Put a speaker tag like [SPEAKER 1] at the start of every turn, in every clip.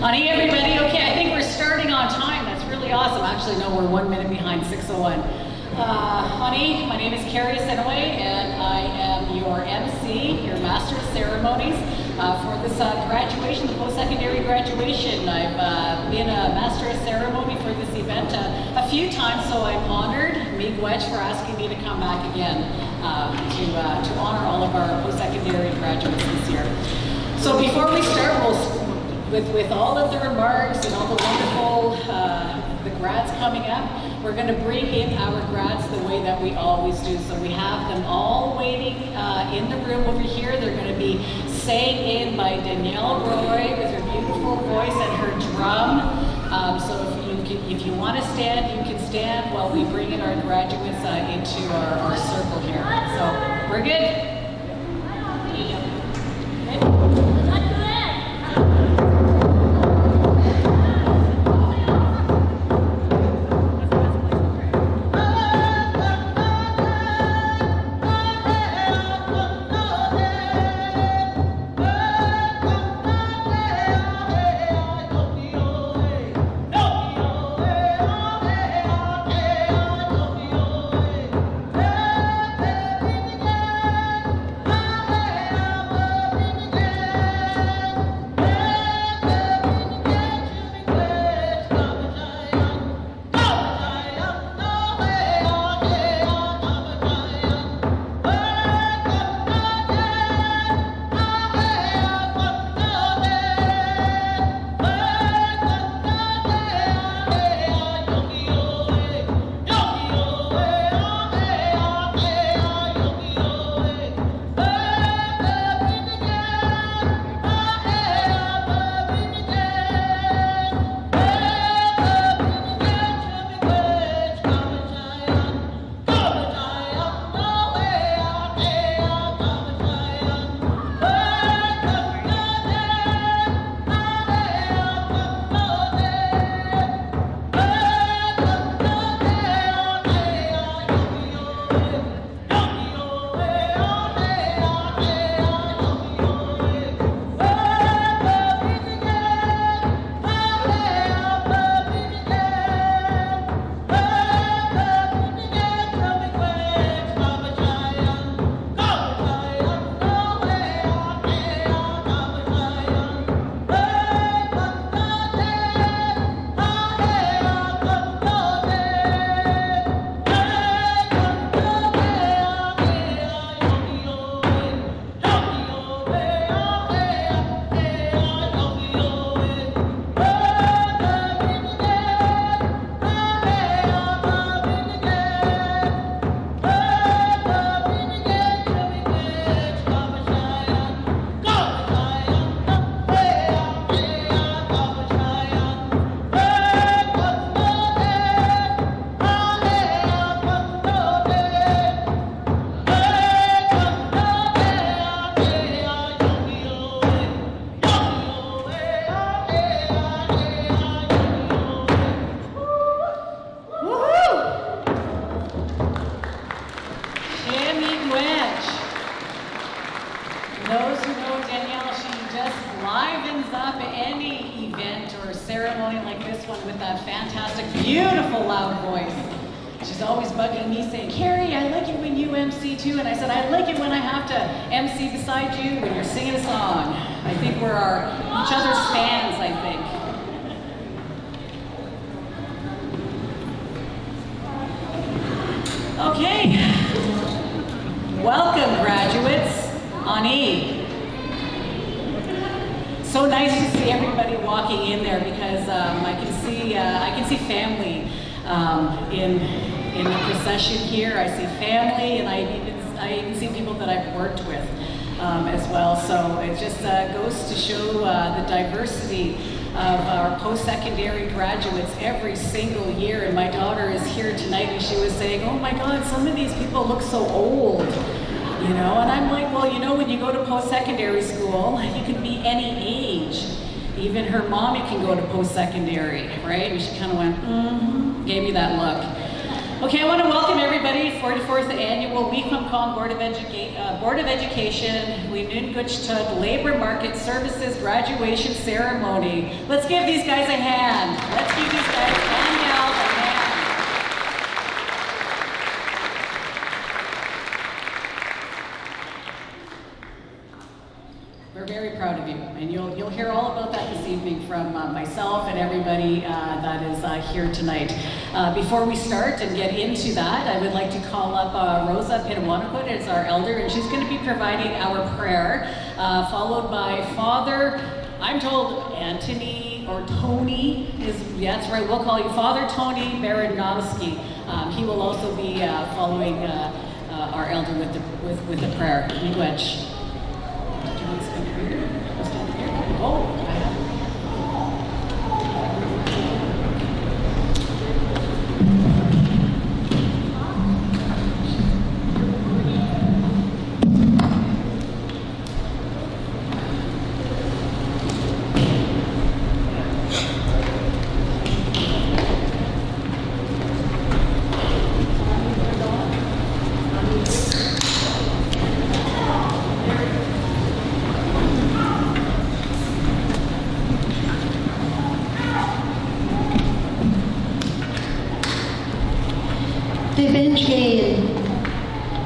[SPEAKER 1] Honey, everybody, okay, I think we're starting on time. That's really awesome. Actually, no, we're 1 minute behind 6:01. Honey, my name is Carrie Senaway, and I am your MC, your Master of Ceremonies, for this graduation, the post-secondary graduation. I've been a Master of Ceremony for this event a few times, so I'm honored, Miigwech, for asking me to come back again to honor all of our post-secondary graduates this year. So before we start, with all of the remarks and all the wonderful, the grads coming up, we're going to bring in our grads the way that we always do. So we have them all waiting in the room over here. They're going to be sang in by Danielle Roy with her beautiful voice and her drum. So if you want to stand, you can stand while we bring in our graduates into our circle here. So we're good? Those who know Danielle, she just livens up any event or ceremony like this one with that fantastic, beautiful, loud voice. She's always bugging me saying, Carrie, I like it when you MC too. And I said, I like it when I have to MC beside you when you're singing a song. I think we're each other's fans, I think. Okay. Welcome, graduates. Ani. So nice to see everybody walking in there because I can see family in the procession here. I see family, and I even see people that I've worked with as well. So it just goes to show the diversity of our post-secondary graduates every single year. And my daughter is here tonight, and she was saying, "Oh my God, some of these people look so old." You know, and I'm like, well, you know, when you go to post-secondary school, you can be any age. Even her mommy can go to post-secondary, right? And she kind of went, gave me that look. Okay, I want to welcome everybody, 44th Annual Wiikwemkoong Board of Education, Wiikwemkoong Labor Market Services Graduation Ceremony. Let's give these guys a hand. Let's give these guys and gals a hand. We're very proud of you, and you'll hear all about that this evening from myself and everybody that is here tonight. Before we start and get into that, I would like to call up Rosa Pinawanakut as our elder, and she's going to be providing our prayer, followed by Father, I'm told Anthony or Tony yeah, that's right, we'll call you Father Tony Baranowski. He will also be following our elder with the prayer. Miigwech. Oh, I have it.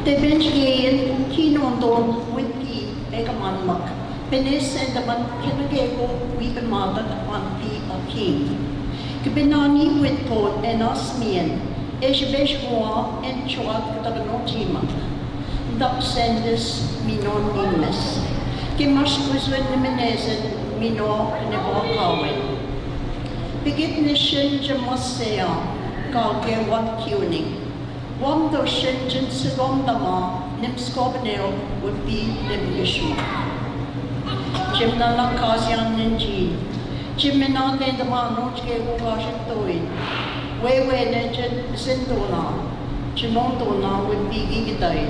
[SPEAKER 2] De benchgain kinondon wimpy egamanmak. Penis and the man kinagego weepin mother on P a king. Kibinani witpot and osmian. Eshbeshwa and chuat kutaganotima. Duck senders minon nimes. Kimash was when the menezen mino nebokawin. Begitnishin jamasea. Galge what tuning. One do shinjin sigondama, nimskobaneo would be nimishma. Jimna Kazian Ninji. Jimina de the man not gave Washington. Way legend Zindona. Jimondona would be Gigidai.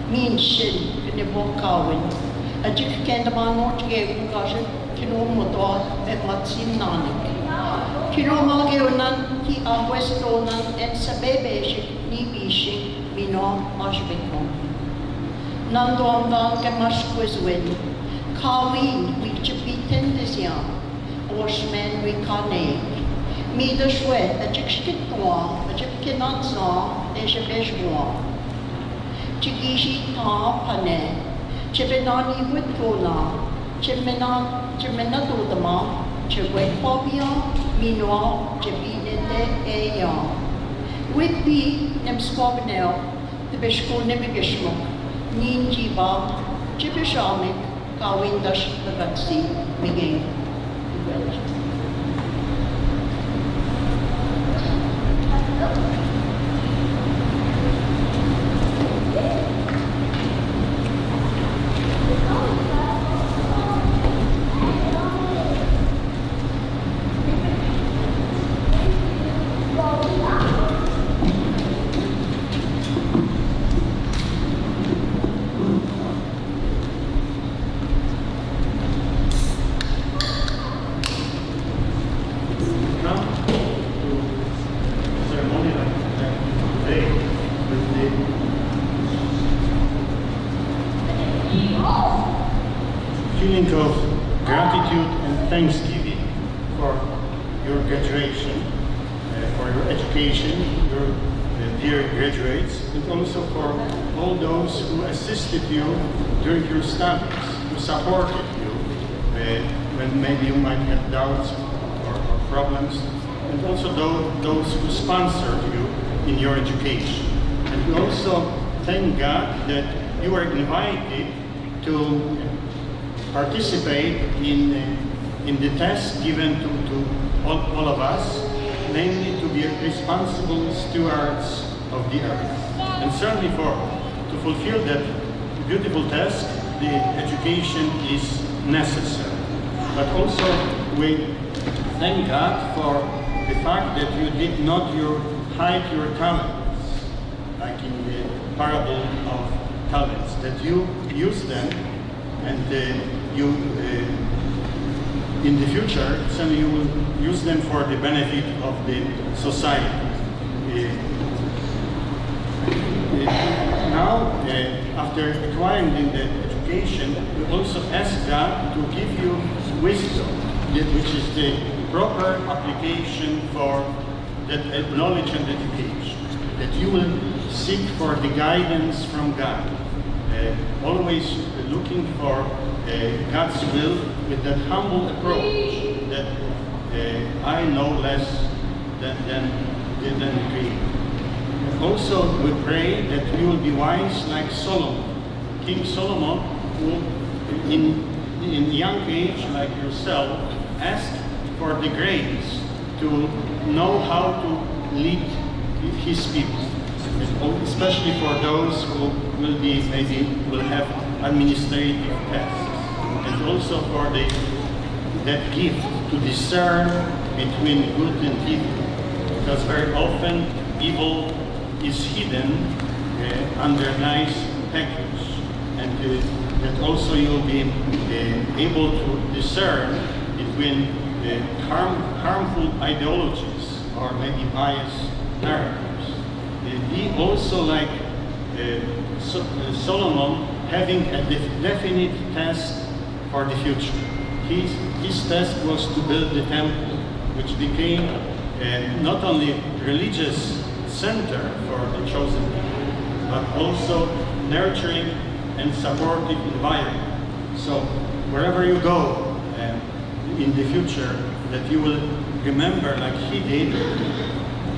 [SPEAKER 2] Mean shin in the Bokawin. A jif can the man not gave Washington Kinomotor and Matsim Nanik. Kinomageonan, he are Westonan and Sabebeshik, Nibishik, Mino, Ashbekon. Nandoan Gamashquizwin, Kawin, we Chipitan this young, Oshman, we Kane. Me the Shwed, a Chikskitwa, a Chipkinatsa, a Shabeshwa. Chigishi Ta Pane, Chipinani Witkona, Chiminatudama. Cheway Pobia, Minoa, Jabinende, Aya. Whitby, Nemskobinel, the Bishko Nemigishmok, Ninjiba, Jibishamik, Kawindash, the Gatsi, Migay.
[SPEAKER 3] Feeling of gratitude and thanksgiving for your graduation, for your education, your dear graduates, and also for all those who assisted you during your studies, who supported you when maybe you might have doubts or problems, and also those who sponsored you in your education. And we also thank God that you were invited to participate in the task given to all of us, namely to be responsible stewards of the earth. And certainly to fulfill that beautiful task, the education is necessary. But also we thank God for the fact that you did not hide your talents, like in the parable of talents, that you use them and in the future, certainly you will use them for the benefit of the society. Now, after acquiring the education, we also ask God to give you wisdom, which is the proper application for that knowledge and education. That you will seek for the guidance from God, always looking for God's will with that humble approach that I know less than He. Also, we pray that you will be wise like Solomon. King Solomon, who in young age, like yourself, asked for the grace to know how to lead his people, especially for those who will have administrative tasks, and also for that gift to discern between good and evil, because very often evil is hidden under nice package, and that also you'll be able to discern between harmful ideologies or maybe biased narratives. He also, like Solomon, having a definite task for the future. His task was to build the temple, which became not only religious center for the chosen people, but also nurturing and supportive environment. So wherever you go in the future, that you will remember, like he did,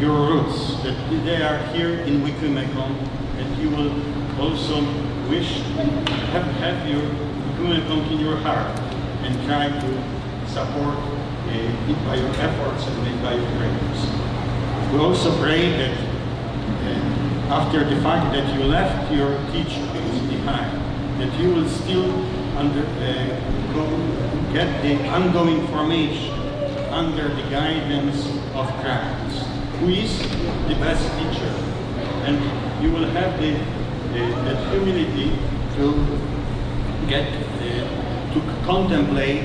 [SPEAKER 3] your roots, that they are here in Wiikwemkoong, and you will also wish to have your Wiikwemkoong in your heart and try to support it by your efforts and by your prayers. We also pray that after the fact that you left your teachers behind, that you will still get the ongoing formation under the guidance of Christ, who is the best teacher, and you will have that humility to get to contemplate,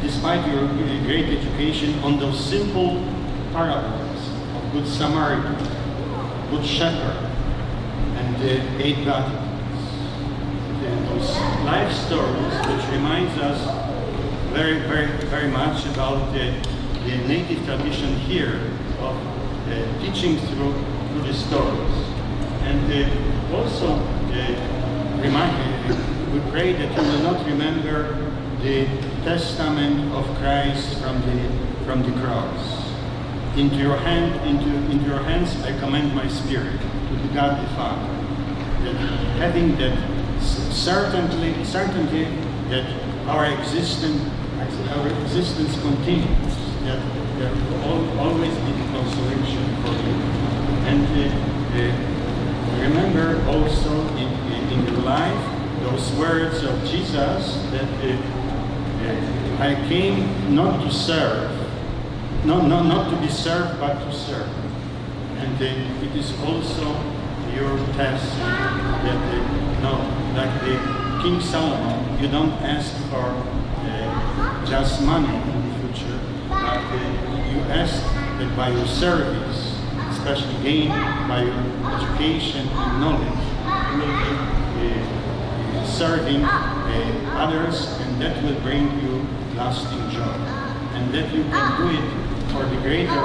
[SPEAKER 3] despite your great education, on those simple parables of Good Samaritan, Good Shepherd, and the 8 Gospels. Those life stories which reminds us very, very, very much about the native tradition here of teaching through the stories. And also we pray that you will not remember the testament of Christ from the cross. Into your hands I commend my spirit, to the God the Father. That having that certainty that our existence continues, that there will always be the consolation for you. And remember also in your life those words of Jesus that I came not to serve, not to be served, but to serve. And it is also your task that like the King Solomon, you don't ask for just money in the future, but you ask that by your service, especially gained by your education and knowledge, you will be serving others, and that will bring you lasting joy. And that you can do it for the greater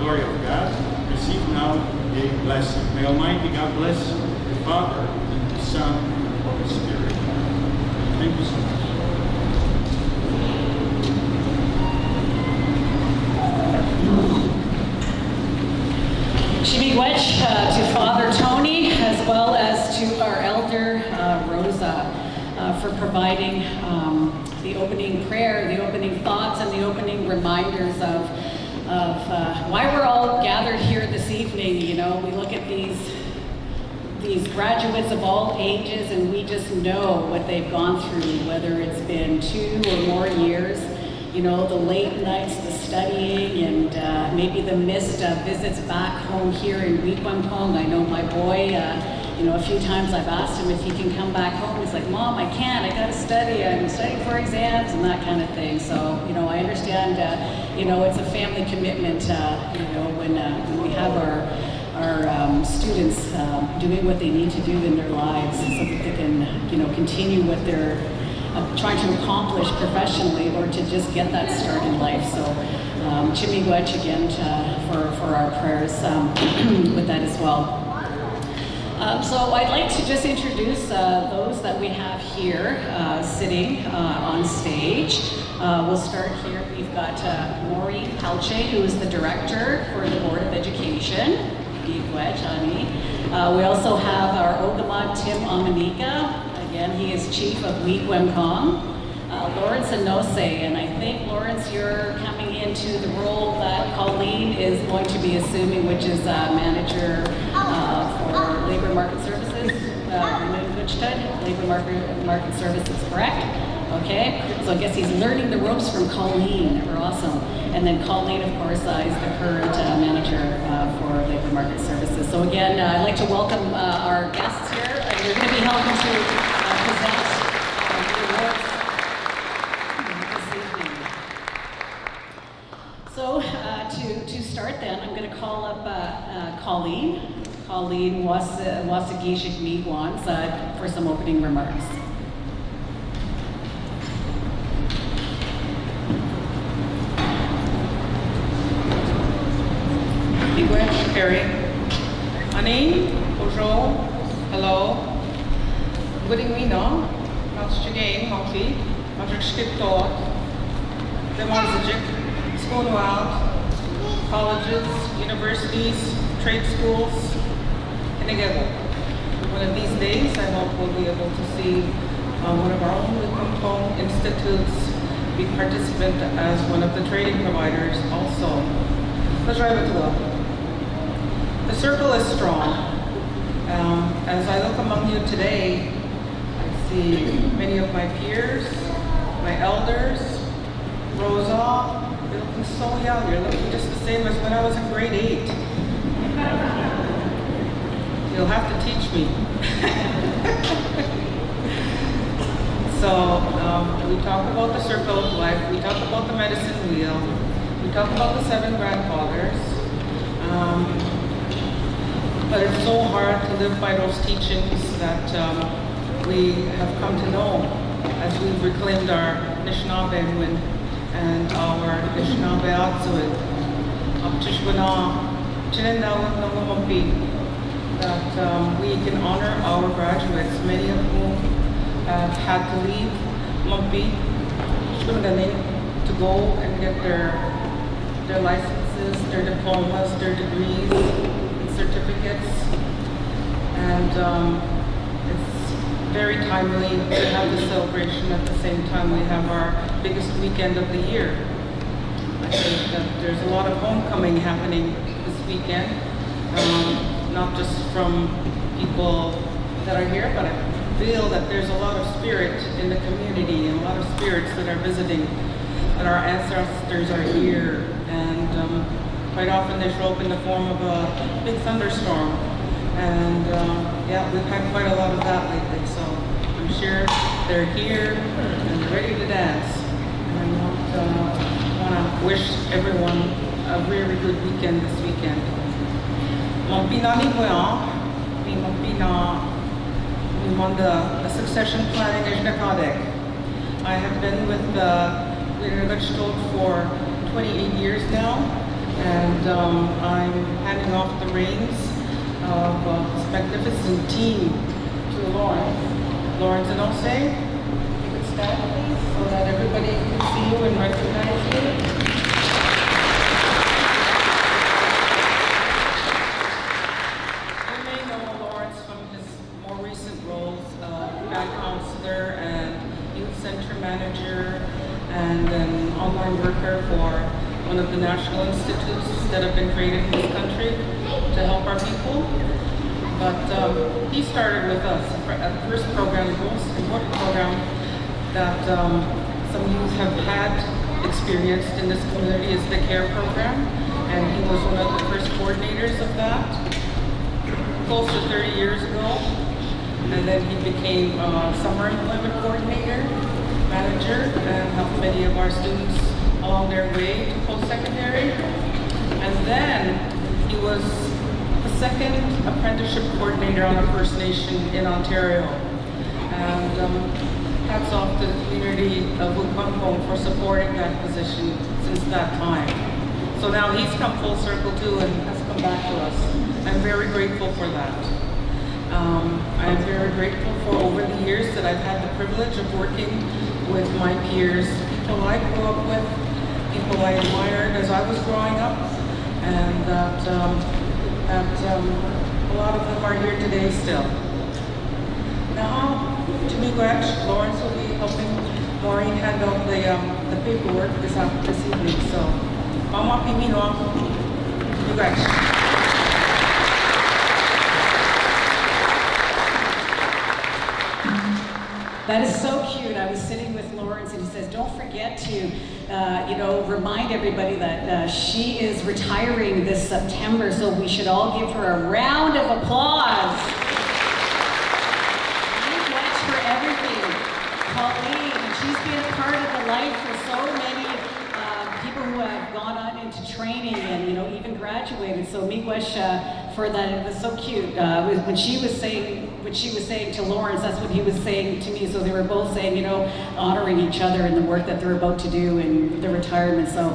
[SPEAKER 3] glory of God. Receive now the blessing. May Almighty God bless you, the Father, and the Son, and the Holy Spirit. Thank you so much.
[SPEAKER 1] Miigwech to Father Tony, as well as to our elder Rosa, for providing the opening prayer, the opening thoughts, and the opening reminders of why we're all gathered here this evening. You know, we look at these graduates of all ages, and we just know what they've gone through, whether it's been 2 or more years. You know, the late nights, the studying, and maybe the missed visits back home here in Wiikwemkoong. I know my boy, you know, a few times I've asked him if he can come back home. He's like, Mom, I can't, I gotta study, I'm studying for exams and that kind of thing. So, you know, I understand, you know, it's a family commitment, you know, when we have students doing what they need to do in their lives so that they can, continue what they're trying to accomplish professionally or to just get that start in life. So, Chimigwech again for our prayers with that as well. So I'd like to just introduce those that we have here sitting on stage. We'll start here. We've got Maureen Palche, who is the director for the Board of Education. We also have our Ogama Tim Amanika. Again, he is chief of Wiikwemkoong. Lawrence Anose, and I think, Lawrence, you're coming into the role that Colleen is going to be assuming, which is manager for Labor Market Services, Labor Market Services, correct? Okay, so I guess he's learning the ropes from Colleen. We're awesome. And then Colleen, of course, is the current manager for Labor Market Services. So again, I'd like to welcome our guests here. You're going to be helping to present the awards this evening. So to start then, I'm going to call up Colleen Wasagishik Miigwans for some opening remarks.
[SPEAKER 4] Carrie. Ani, bonjour, hello. Good evening, no? Matchagain, Monkey, Matchskiptot, Demonstragic, Schoolwald, colleges, universities, trade schools, and together. One of these days, I hope we'll be able to see one of our own Wiikwemkoong institutes be participant as one of the training providers also. Let's drive it to The circle is strong. As I look among you today, I see many of my peers, my elders. Rosa, you're looking so young. You're looking just the same as when I was in grade 8. You'll have to teach me. So we talk about the circle of life. We talk about the medicine wheel. We talk about the 7 grandfathers. But it's so hard to live by those teachings that we have come to know as we've reclaimed our Anishinaabe and our Anishinaabe Atsuit, that we can honor our graduates, many of whom have had to leave Mumpi to go and get their licenses, their diplomas, their degrees, certificates, and it's very timely to have the celebration at the same time we have our biggest weekend of the year. I think that there's a lot of homecoming happening this weekend, not just from people that are here, but I feel that there's a lot of spirit in the community and a lot of spirits that are visiting, that our ancestors are here, and quite often they show up in the form of a big thunderstorm. And yeah, we've had quite a lot of that lately, so I'm sure they're here and they're ready to dance. And I want to wish everyone a really good weekend this weekend. The succession planning is Nakadek. I have been with Wiikwemkoong for 28 years now. And I'm handing off the reins of this magnificent team to Lawrence Anose. You could stand, please, so that everybody can see you and recognize you. You may know Lawrence from his more recent roles, band counselor and youth center manager, and an online worker for one of the national institutes that have been created in this country to help our people. But he started with us. The first program, the most important program that some youth have had experienced in this community is the CARE program. And he was one of the first coordinators of that, close to 30 years ago. And then he became summer employment coordinator, manager, and helped many of our students along their way to post-secondary. And then he was second apprenticeship coordinator on a First Nation in Ontario. And hats off to the community of Wiikwemkoong for supporting that position since that time. So now he's come full circle too and has come back to us. I'm very grateful for that. I'm very grateful for over the years that I've had the privilege of working with my peers, people I grew up with, people I admired as I was growing up, and that a lot of them are here today still. Now, to Miigwech, Lawrence will be helping Maureen handle the paperwork this evening. So, Mama Pimino, Miigwech.
[SPEAKER 1] That is so cute. I was sitting with Lawrence and he says, don't forget to, remind everybody that she is retiring this September, so we should all give her a round of applause. Thanks for everything. Colleen, she's been a part of the life for so many people who have gone on into training and, even graduated. So Miigwech, for that, it was so cute. When she was saying to Lawrence, that's what he was saying to me. So they were both saying, honoring each other and the work that they're about to do and their retirement. So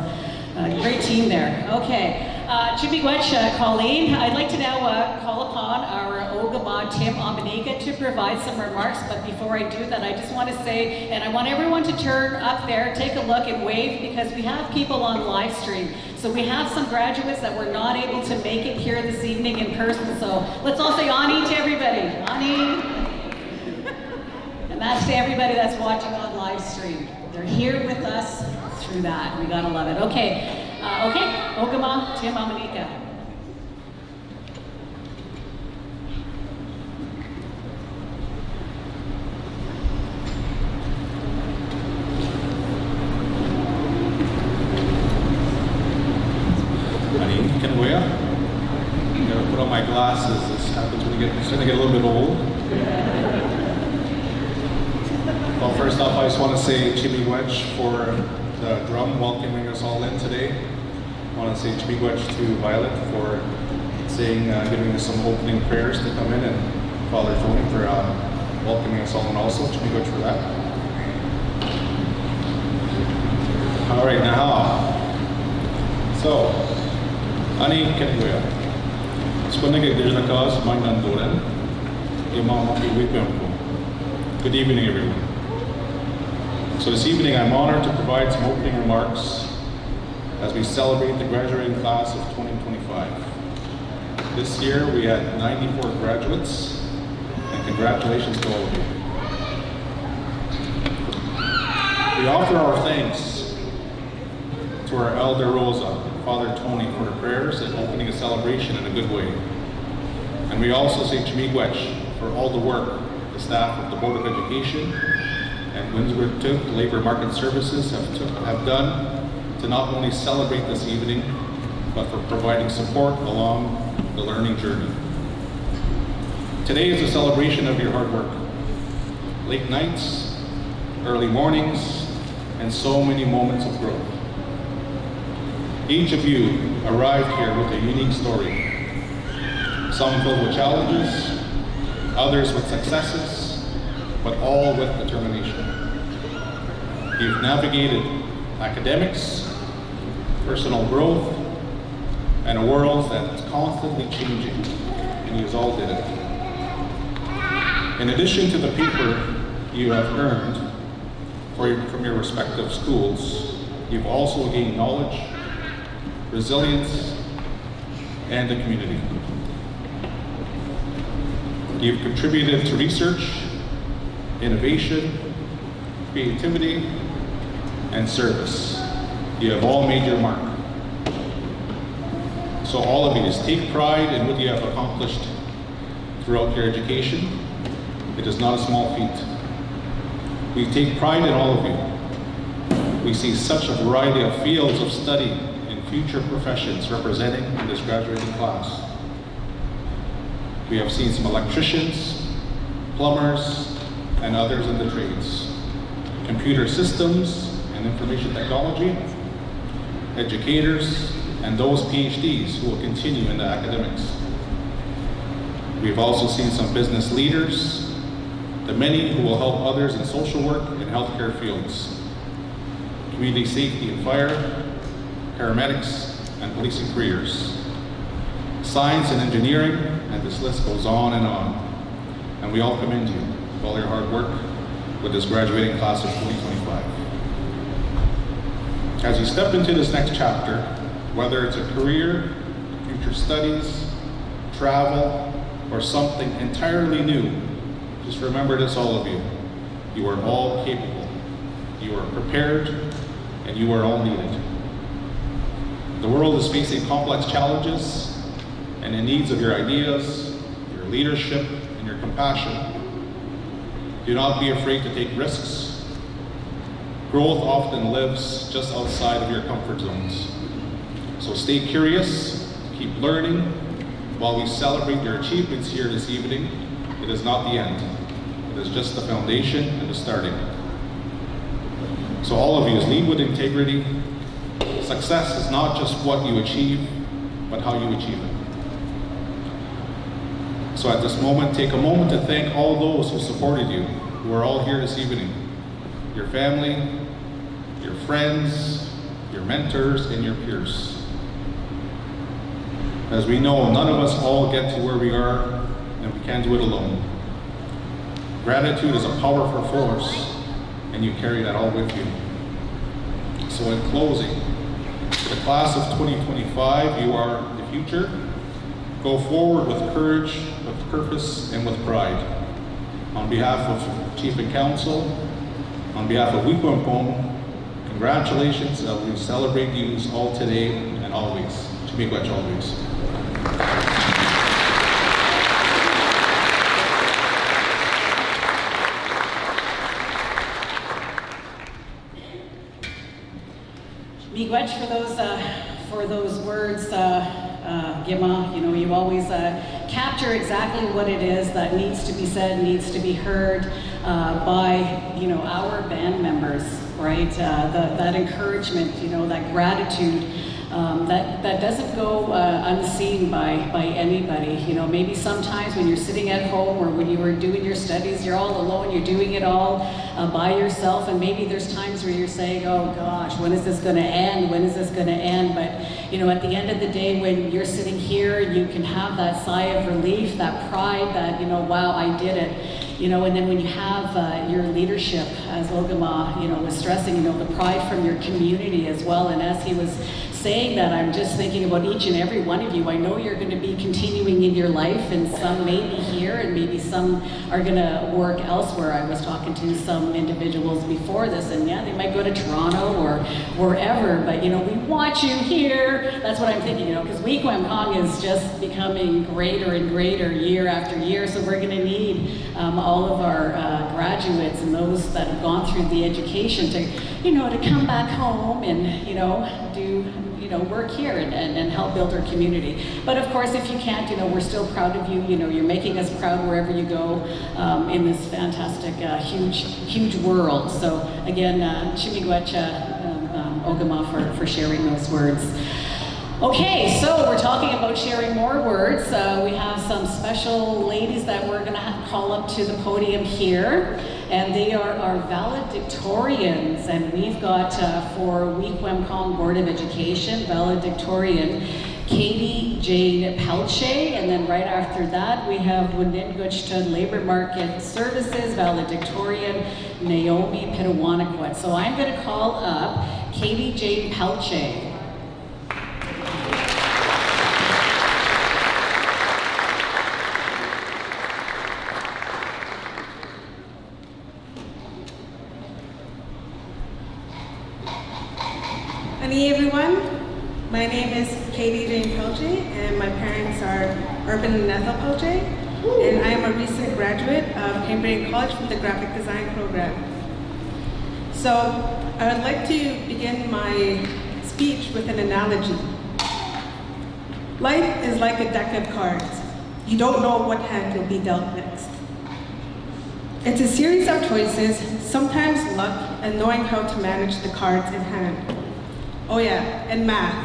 [SPEAKER 1] great team there. Okay. Miigwech, Colleen, I'd like to now call upon our Ogama Tim Amaniga to provide some remarks, but before I do that, I just want to say, and I want everyone to turn up there, take a look and wave, because we have people on live stream. So we have some graduates that were not able to make it here this evening in person, so let's all say Ani to everybody. Ani. And that's to everybody that's watching on live stream. They're here with us through that. We gotta love it. Okay. Ogama Tim Amaniga.
[SPEAKER 5] I'm gonna put on my glasses. This happens when you starting to get a little bit old. Well, first off, I just want to say Miigwech for the drum welcoming us all in today. I want to say Miigwech to Violet for saying, giving us some opening prayers to come in, and Father Tony for welcoming us all in also. Miigwech for that. All right, now. So, Ani Kenwea. Good evening, everyone. So this evening, I'm honored to provide some opening remarks as we celebrate the graduating class of 2025. This year, we had 94 graduates, and congratulations to all of you. We offer our thanks to our Elder Rosa, Father Tony, for the prayers and opening a celebration in a good way. And we also say Miigwech for all the work the staff of the Board of Education and Windsor Labor Market Services have done to not only celebrate this evening, but for providing support along the learning journey. Today is a celebration of your hard work. Late nights, early mornings, and so many moments of growth. Each of you arrived here with a unique story. Some filled with challenges, others with successes, but all with determination. You've navigated academics, personal growth, and a world that's constantly changing, and you all did it. In addition to the paper you have earned from your respective schools, you've also gained knowledge, resilience, and a community. You've contributed to research, innovation, creativity, and service. You have all made your mark. So all of you, take pride in what you have accomplished throughout your education. It is not a small feat. We take pride in all of you. We see such a variety of fields of study and future professions representing in this graduating class. We have seen some electricians, plumbers, and others in the trades, computer systems and information technology, educators, and those PhDs who will continue in the academics. We've also seen some business leaders, the many who will help others in social work and healthcare fields, community safety and fire, paramedics, and policing careers, science and engineering, and this list goes on. And we all commend you for all your hard work with this graduating class of 2025. As you step into this next chapter, whether it's a career, future studies, travel, or something entirely new, just remember this, all of you. You are all capable, you are prepared, and you are all needed. The world is facing complex challenges, and in needs of your ideas, your leadership, and your compassion. Do not be afraid to take risks. Growth often lives just outside of your comfort zones. So stay curious, keep learning. While we celebrate your achievements here this evening, it is not the end. It is just the foundation and the starting. So all of you, lead with integrity. Success is not just what you achieve, but how you achieve it. So at this moment, take a moment to thank all those who supported you, who are all here this evening. Your family, your friends, your mentors, and your peers. As we know, none of us all get to where we are, and we can't do it alone. Gratitude is a powerful force, and you carry that all with you. So in closing, for the class of 2025, you are the future. Go forward with courage, with purpose, and with pride. On behalf of Chief and Council, on behalf of Wiikwemkoong, congratulations. We celebrate you all today and always. Miigwech always.
[SPEAKER 1] Miigwech for those words, Gima. You know, you always capture exactly what it is that needs to be said, needs to be heard by our band members, right? That encouragement, that gratitude. That doesn't go unseen by anybody. Maybe sometimes when you're sitting at home or when you were doing your studies, you're all alone, you're doing it all by yourself, and maybe there's times where you're saying, oh gosh, when is this going to end? When is this going to end? But at the end of the day, when you're sitting here, you can have that sigh of relief, that pride that, wow, I did it. And then when you have your leadership, as Ogama, was stressing, the pride from your community as well. And as he was saying that, I'm just thinking about each and every one of you. I know you're going to be continuing in your life, and some may be here, and maybe some are going to work elsewhere. I was talking to some individuals before this, and yeah, they might go to Toronto or wherever, but we want you here. That's what I'm thinking, because Wiikwemkoong is just becoming greater and greater year after year, so we're going to need all of our graduates and those that have gone through the education to come back home and do work here and help build our community. But of course, if you can't, we're still proud of you. You're making us proud wherever you go in this fantastic, huge world. So again, Miigwech Ogama for sharing those words. Okay, so we're talking about sharing more words. We have some special ladies that we're going to call up to the podium here, and they are our valedictorians. And we've got for Wiikwemkoong Board of Education, valedictorian Katie Jane Pelche, and then right after that we have Wiikwemkoong Labor Market Services valedictorian Naomi Pitawanakwet. So I'm going to call up Katie Jane Pelche.
[SPEAKER 6] Hey everyone, my name is Katie Jane Pelche, and my parents are Urban and Ethel Pelche, and I am a recent graduate of Cambridge College from the Graphic Design program. So I would like to begin my speech with an analogy. Life is like a deck of cards. You don't know what hand you'll be dealt next. It's a series of choices, sometimes luck, and knowing how to manage the cards in hand. Oh yeah, and math.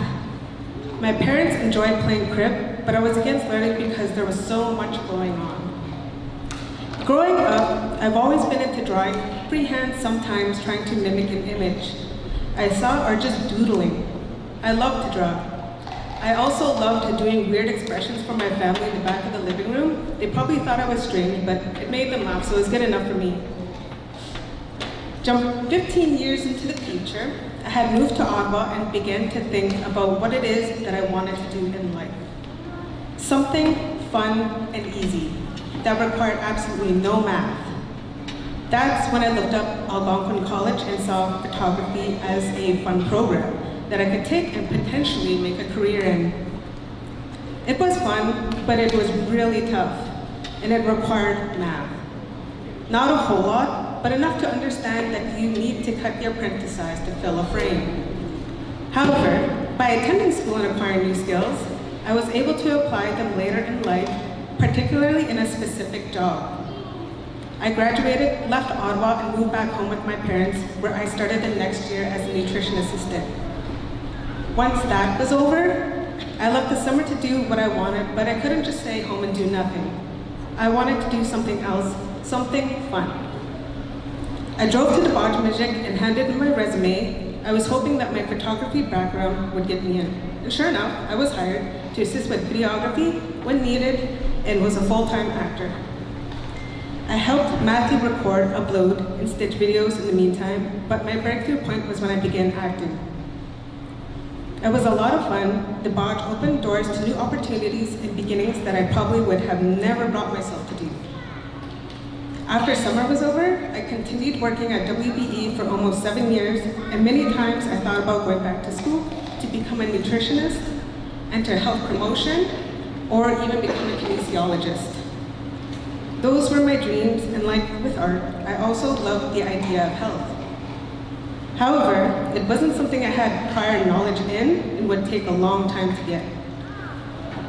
[SPEAKER 6] My parents enjoyed playing crib, but I was against learning because there was so much going on. Growing up, I've always been into drawing, freehand sometimes trying to mimic an image I saw or just doodling. I love to draw. I also loved doing weird expressions for my family in the back of the living room. They probably thought I was strange, but it made them laugh, so it was good enough for me. Jump 15 years into the future, I had moved to Ottawa and began to think about what it is that I wanted to do in life. Something fun and easy that required absolutely no math. That's when I looked up Algonquin College and saw photography as a fun program that I could take and potentially make a career in. It was fun, but it was really tough, and it required math. Not a whole lot, but enough to understand that you need to cut your prentice size to fill a frame. However, by attending school and acquiring new skills, I was able to apply them later in life, particularly in a specific job. I graduated, left Ottawa, and moved back home with my parents, where I started the next year as a nutrition assistant. Once that was over, I left the summer to do what I wanted, but I couldn't just stay home and do nothing. I wanted to do something else, something fun. I drove to the Bottomajik and handed in my resume. I was hoping that my photography background would get me in. And sure enough, I was hired to assist with videography when needed and was a full-time actor. I helped Matthew record, upload, and stitch videos in the meantime, but my breakthrough point was when I began acting. It was a lot of fun. The Bodge opened doors to new opportunities and beginnings that I probably would have never brought myself to do. After summer was over, I continued working at WBE for almost 7 years, and many times I thought about going back to school to become a nutritionist, enter health promotion, or even become a kinesiologist. Those were my dreams, and like with art, I also loved the idea of health. However, it wasn't something I had prior knowledge in and would take a long time to get.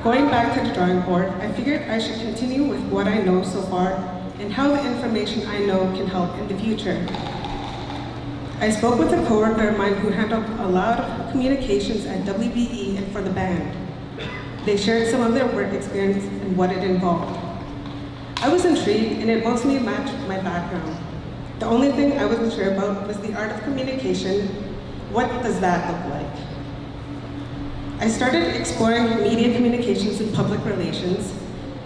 [SPEAKER 6] Going back to the drawing board, I figured I should continue with what I know so far and how the information I know can help in the future. I spoke with a coworker of mine who handled a lot of communications at WBE and for the band. They shared some of their work experience and what it involved. I was intrigued, and it mostly matched my background. The only thing I wasn't sure about was the art of communication. What does that look like? I started exploring media communications and public relations.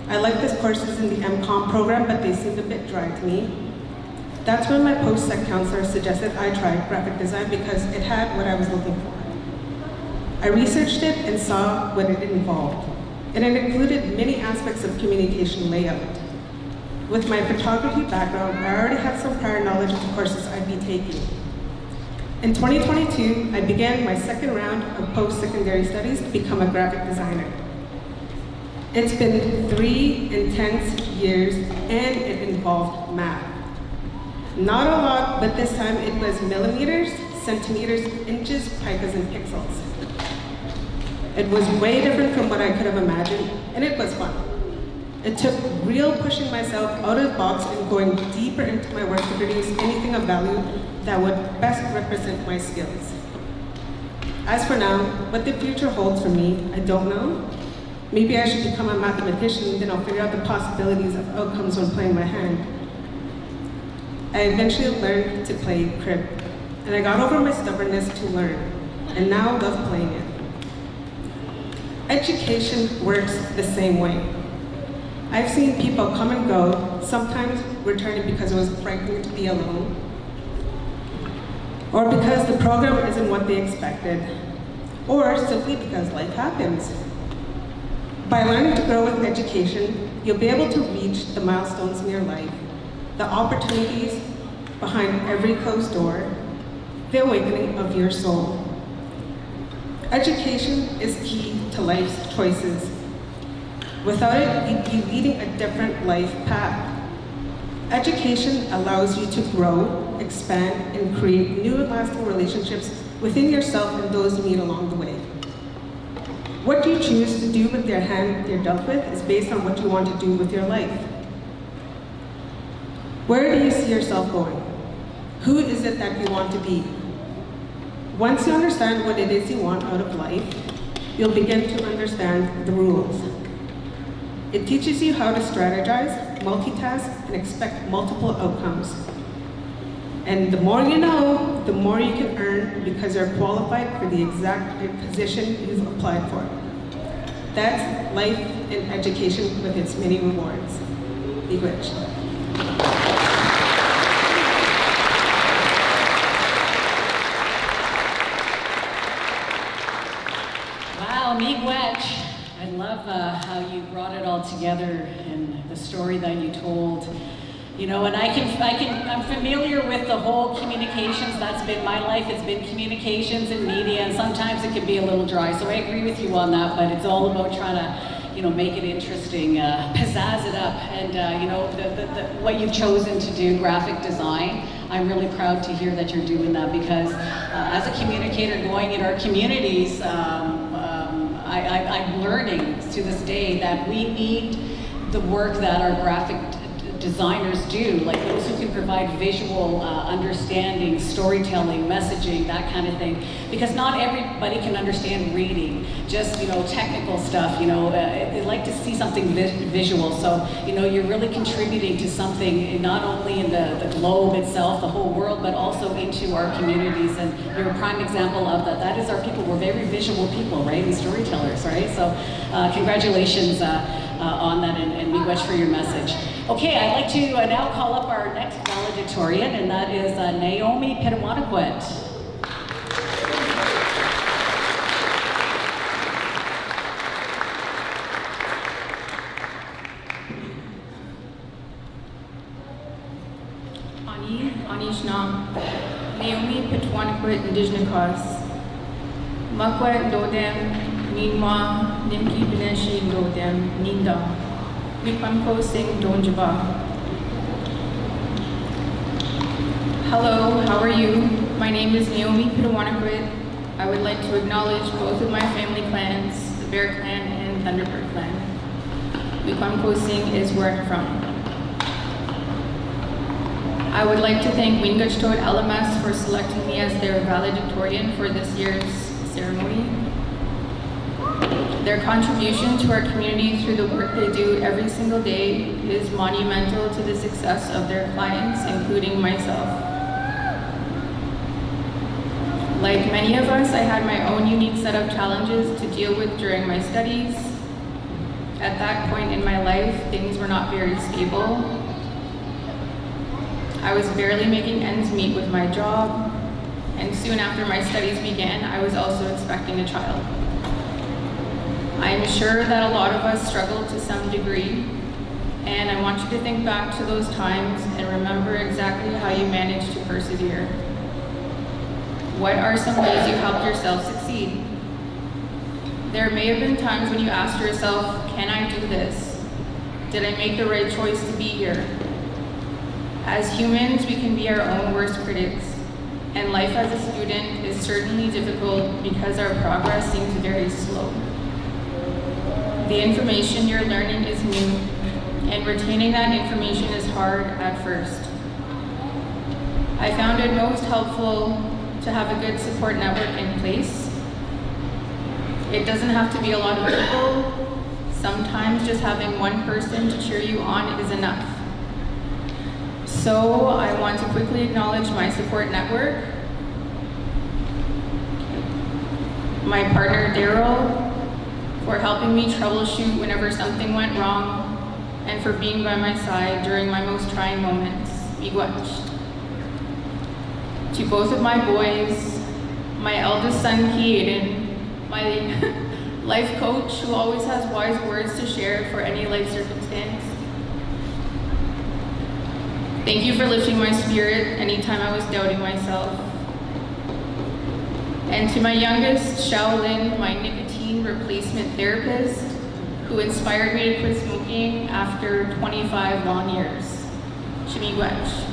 [SPEAKER 6] I liked the courses in the MCOM program, but they seemed a bit dry to me. That's when my post-sec counselor suggested I try graphic design because it had what I was looking for. I researched it and saw what it involved, and it included many aspects of communication layout. With my photography background, I already had some prior knowledge of the courses I'd be taking. In 2022, I began my second round of post-secondary studies to become a graphic designer. It's been 3 intense years, and it involved math. Not a lot, but this time it was millimeters, centimeters, inches, picas, and pixels. It was way different from what I could have imagined, and it was fun. It took real pushing myself out of the box and going deeper into my work to produce anything of value that would best represent my skills. As for now, what the future holds for me, I don't know. Maybe I should become a mathematician, then I'll figure out the possibilities of outcomes when playing my hand. I eventually learned to play crib, and I got over my stubbornness to learn, and now love playing it. Education works the same way. I've seen people come and go, sometimes returning because it was frightening to be alone, or because the program isn't what they expected, or simply because life happens. By learning to grow with education, you'll be able to reach the milestones in your life, the opportunities behind every closed door, the awakening of your soul. Education is key to life's choices. Without it, you'd be leading a different life path. Education allows you to grow, expand, and create new and lasting relationships within yourself and those you meet along the way. What you choose to do with your hand you're dealt with is based on what you want to do with your life. Where do you see yourself going? Who is it that you want to be? Once you understand what it is you want out of life, you'll begin to understand the rules. It teaches you how to strategize, multitask, and expect multiple outcomes. And the more you know, the more you can earn because you're qualified for the exact position you've applied for. That's life in education with its many rewards. Miigwech.
[SPEAKER 1] Wow, miigwech. I love how you brought it all together and the story that you told. You know, and I'm familiar with the whole communications. That's been my life. It's been communications and media, and sometimes it can be a little dry. So I agree with you on that, but it's all about trying to, you know, make it interesting, pizzazz it up. And, you know, what you've chosen to do, graphic design, I'm really proud to hear that you're doing that because as a communicator going in our communities, I'm learning to this day that we need the work that our graphic designers do, like those who can provide visual understanding, storytelling, messaging, that kind of thing. Because not everybody can understand reading, just, you know, technical stuff, you know, they like to see something visual. So, you know, you're really contributing to something not only in the globe itself, the whole world, but also into our communities. And you're a prime example of that. That is our people. We're very visual people, right? And storytellers, right? So congratulations on that, and miigwech for your message. Okay, I'd like to now call up our next valedictorian, and that is Naomi Pitawanakwet.
[SPEAKER 7] Anishna, Naomi Pitawanakwet, Indigenous Cause. Makwet Dodem, Ninwa, Nimki Bineshi Dodem, Ninda. Wiikwemkoong Donjaba. Hello, how are you? My name is Naomi Pitawanakwet. I would like to acknowledge both of my family clans, the Bear Clan and Thunderbird Clan. Wiikwemkoong is where I'm from. I would like to thank Wiikwemkoong LMS for selecting me as their valedictorian for this year's ceremony. Their contribution to our community through the work they do every single day is monumental to the success of their clients, including myself. Like many of us, I had my own unique set of challenges to deal with during my studies. At that point in my life, things were not very stable. I was barely making ends meet with my job, and soon after my studies began, I was also expecting a child. I am sure that a lot of us struggle to some degree, and I want you to think back to those times and remember exactly how you managed to persevere. What are some ways you helped yourself succeed? There may have been times when you asked yourself, can I do this? Did I make the right choice to be here? As humans, we can be our own worst critics, and life as a student is certainly difficult because our progress seems very slow. The information you're learning is new, and retaining that information is hard at first. I found it most helpful to have a good support network in place. It doesn't have to be a lot of people. Sometimes just having one person to cheer you on is enough. So I want to quickly acknowledge my support network, my partner Daryl, for helping me troubleshoot whenever something went wrong, and for being by my side during my most trying moments. Miigwech. To both of my boys, my eldest son Keaton, my life coach who always has wise words to share for any life circumstance. Thank you for lifting my spirit anytime I was doubting myself. And to my youngest, Shaolin, my nicotine replacement therapist, who inspired me to quit smoking after 25 long years. Miigwech.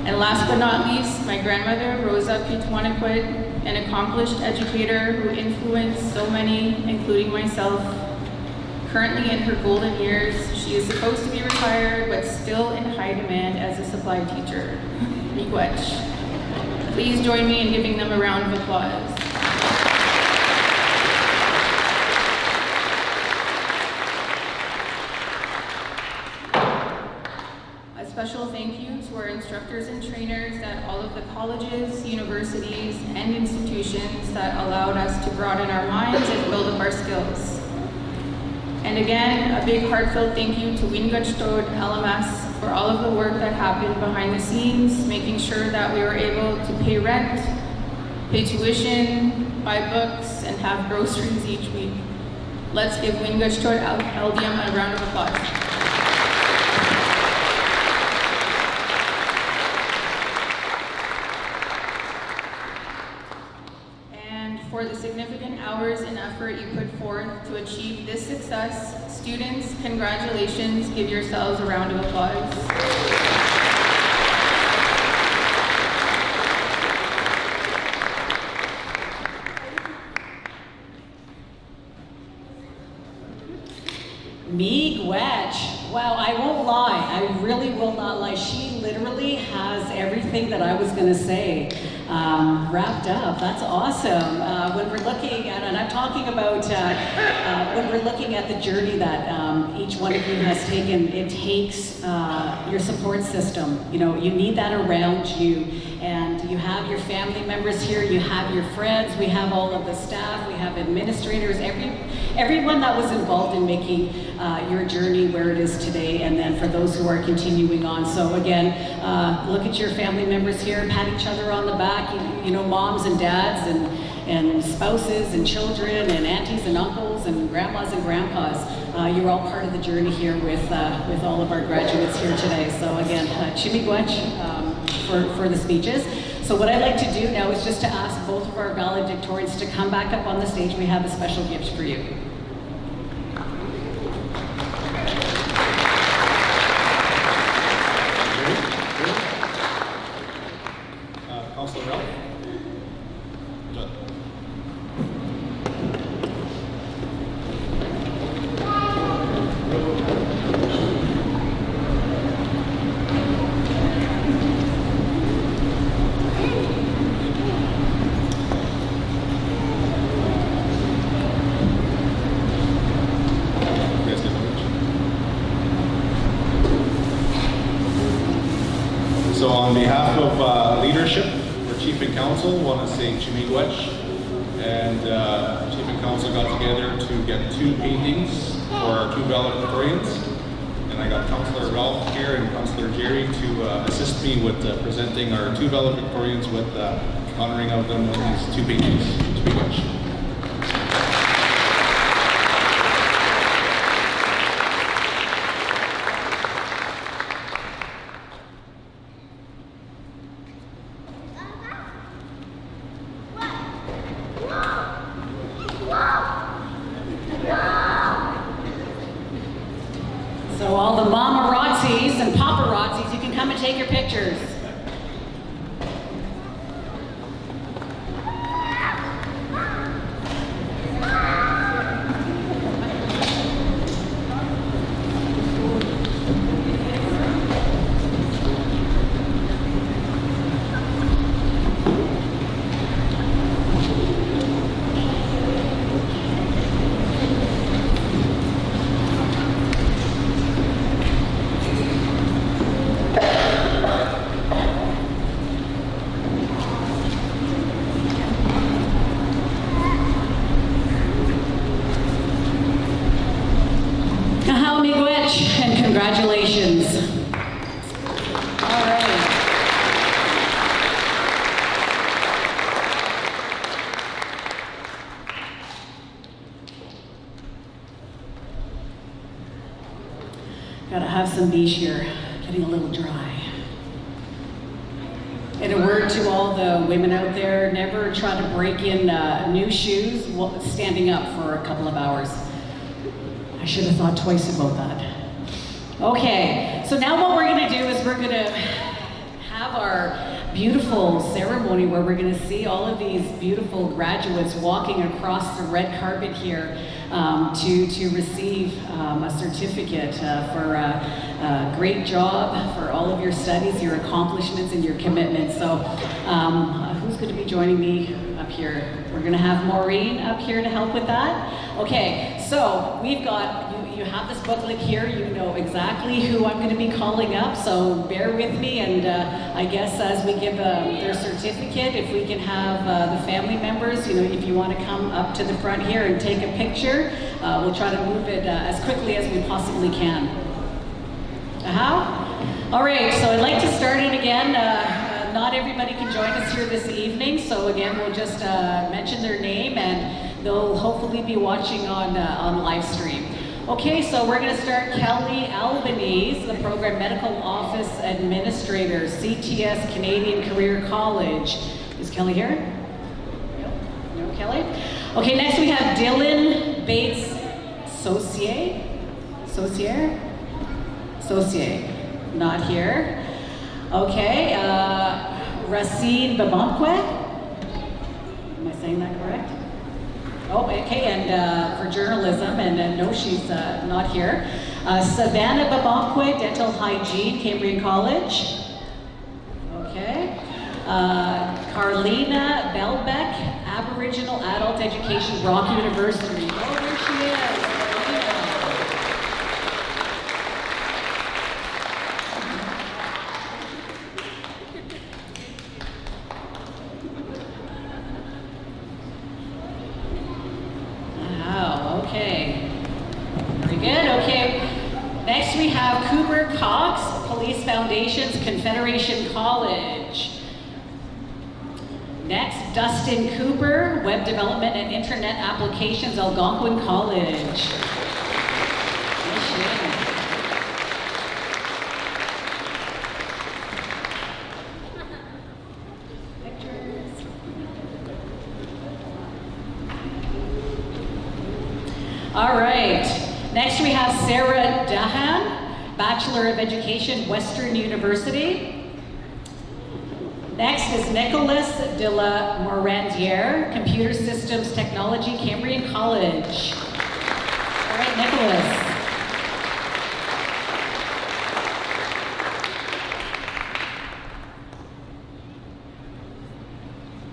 [SPEAKER 7] And last but not least, my grandmother, Rosa Pitawanakwet, an accomplished educator who influenced so many, including myself. Currently in her golden years, she is supposed to be retired, but still in high demand as a supply teacher. Miigwech. Please join me in giving them a round of applause. special thank you to our instructors and trainers at all of the colleges, universities, and institutions that allowed us to broaden our minds and build up our skills. And again, a big heartfelt thank you to Wiikwemkoong LMS for all of the work that happened behind the scenes, making sure that we were able to pay rent, pay tuition, buy books, and have groceries each week. Let's give Wiikwemkoong LDM a round of applause. For the significant hours and effort you put forth to achieve this success, students, congratulations. Give yourselves a round of applause.
[SPEAKER 1] Miigwech. Wow, I won't lie. I really will not lie. She literally has everything that I was going to say wrapped up. That's awesome. When we're looking at, and I'm talking about when we're looking at the journey that each one of you has taken, it takes your support system. You know, you need that around you. And you have your family members here, you have your friends, we have all of the staff, we have administrators, everyone that was involved in making your journey where it is today, and then for those who are continuing on. So again, look at your family members here, pat each other on the back, you know, moms and dads and spouses and children and aunties and uncles and grandmas and grandpas. You're all part of the journey here with all of our graduates here today. So again, Chimigwech for the speeches. So what I'd like to do now is just to ask both of our valedictorians to come back up on the stage. We have a special gift for you.
[SPEAKER 5] Councilor Ralph? So on behalf of leadership for Chief and Council, I want to say Chimigwech, and Chief and Council got together to get 2 paintings for our 2 valedictorians, and I got Councilor Ralph here and Councilor Jerry to assist me with presenting our 2 valedictorians with honoring of them with these 2 paintings. Chimigwech.
[SPEAKER 1] So all the mamarazzis and paparazzis, you can come and take your pictures. And congratulations. All right. Gotta have some beach here, getting a little dry. And a word to all the women out there, never try to break in new shoes standing up for a couple of hours. I should have thought twice about that. Okay, so now what we're gonna do is we're gonna have our beautiful ceremony where we're gonna see all of these beautiful graduates walking across the red carpet here to receive a certificate for a great job, for all of your studies, your accomplishments, and your commitment. So who's gonna be joining me up here? We're gonna have Maureen up here to help with that. Okay, so we've got, you you have this booklet here, you know exactly who I'm going to be calling up, so bear with me. And I guess as we give their certificate, if we can have the family members, if you want to come up to the front here and take a picture, we'll try to move it as quickly as we possibly can. All right, so I'd like to start it again. Not everybody can join us here this evening, so again, we'll just mention their name and they'll hopefully be watching on live stream. Okay, so we're going to start Kelly Albanese, the Program Medical Office Administrator, CTS Canadian Career College. Is Kelly here? No, Kelly? Okay, next we have Dylan Bates Saucier, not here. Okay, Racine Babankwe. Am I saying that correct? Oh, okay, and for journalism, and no, she's not here. Savannah Babankwe, Dental Hygiene, Cambrian College. Okay. Carlina Belbeck, Aboriginal Adult Education, Brock University. Oh, there she is. Next we have Cooper Cox, Police Foundations, Confederation College. Next, Dustin Cooper, Web Development and Internet Applications, Algonquin College. All right. Next we have Sarah Dahan, Bachelor of Education, Western University. Next is Nicholas de la Morandiere, Computer Systems Technology, Cambrian College. All right, Nicholas.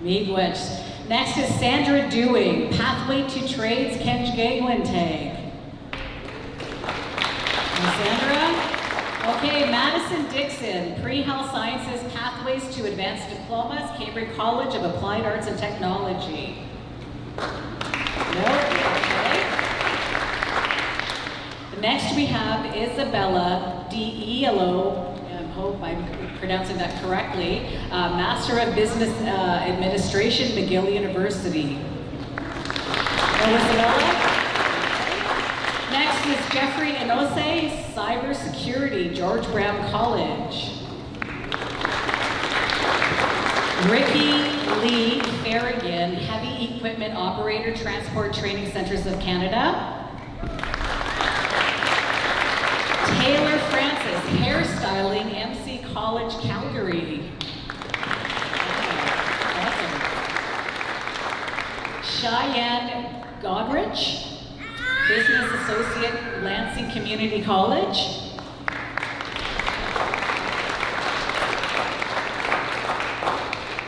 [SPEAKER 1] Miigwech. Next is Sandra Dewing, Pathway to Trades, Kenjgegwintag. Sandra. Okay, Madison Dixon, Pre-Health Sciences, Pathways to Advanced Diplomas, Cambridge College of Applied Arts and Technology. No, okay. Next we have Isabella Diello, I hope I'm pronouncing that correctly, Master of Business Administration, McGill University. No, Isabella? Next is Jeffrey Inose, Cybersecurity, George Brown College. Ricky Lee Farragon, Heavy Equipment Operator, Transport Training Centers of Canada. Taylor Francis, Hairstyling, MC College, Calgary. Awesome. Cheyenne Godrich, Business Associate, Lansing Community College.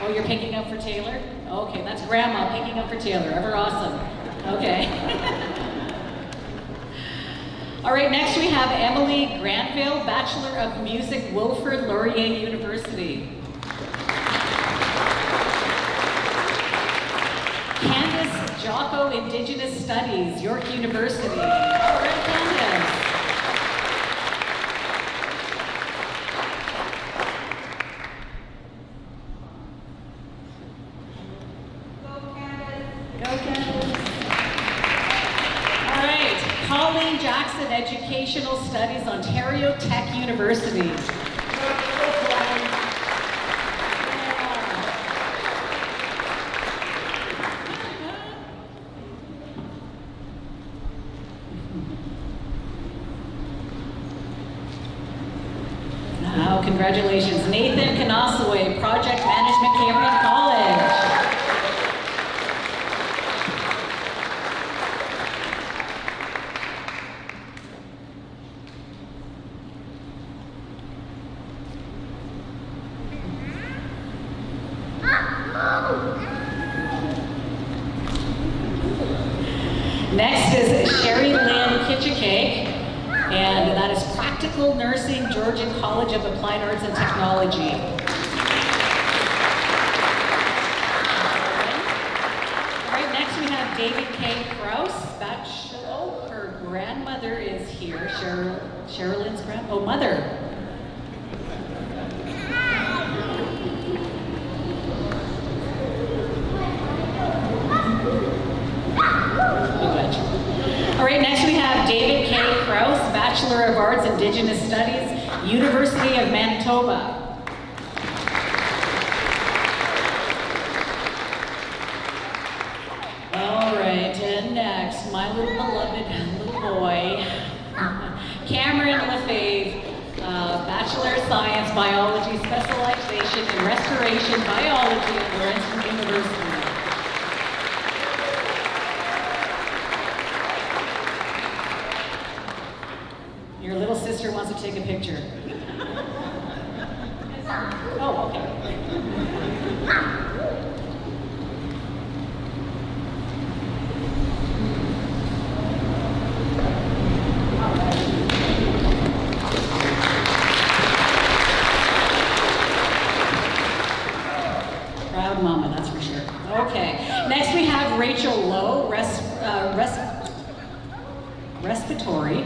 [SPEAKER 1] Oh, you're picking up for Taylor? Okay, that's Grandma picking up for Taylor. Ever awesome. Okay. All right, next we have Emily Granville, Bachelor of Music, Wilfrid Laurier University. Candace Jocko, Indigenous Studies, York University. All right, Candace. Go, Candace. All right, Colleen Jackson, Educational Studies, Ontario Tech University. Wow, congratulations. Nathan Kanasaway, Project Management, Cambrian College. Next is Sherry Lynn Kitchicake, And that is Practical Nursing, Georgian College of Applied Arts and Technology. All right, next we have David K. Krause, bachelor. Oh, her grandmother is here. Sherilyn's mother. All right, next we have David K. Krause, Bachelor of Arts, Indigenous Studies, University of Manitoba. All right, and next, my little beloved little boy, Cameron Lefebvre, Bachelor of Science, Biology, Specialization in Restoration Biology at Laurentian University. Your little sister wants to take a picture. Oh, okay. Proud mama, that's for sure. Okay. Next we have Rachel Lowe, Respiratory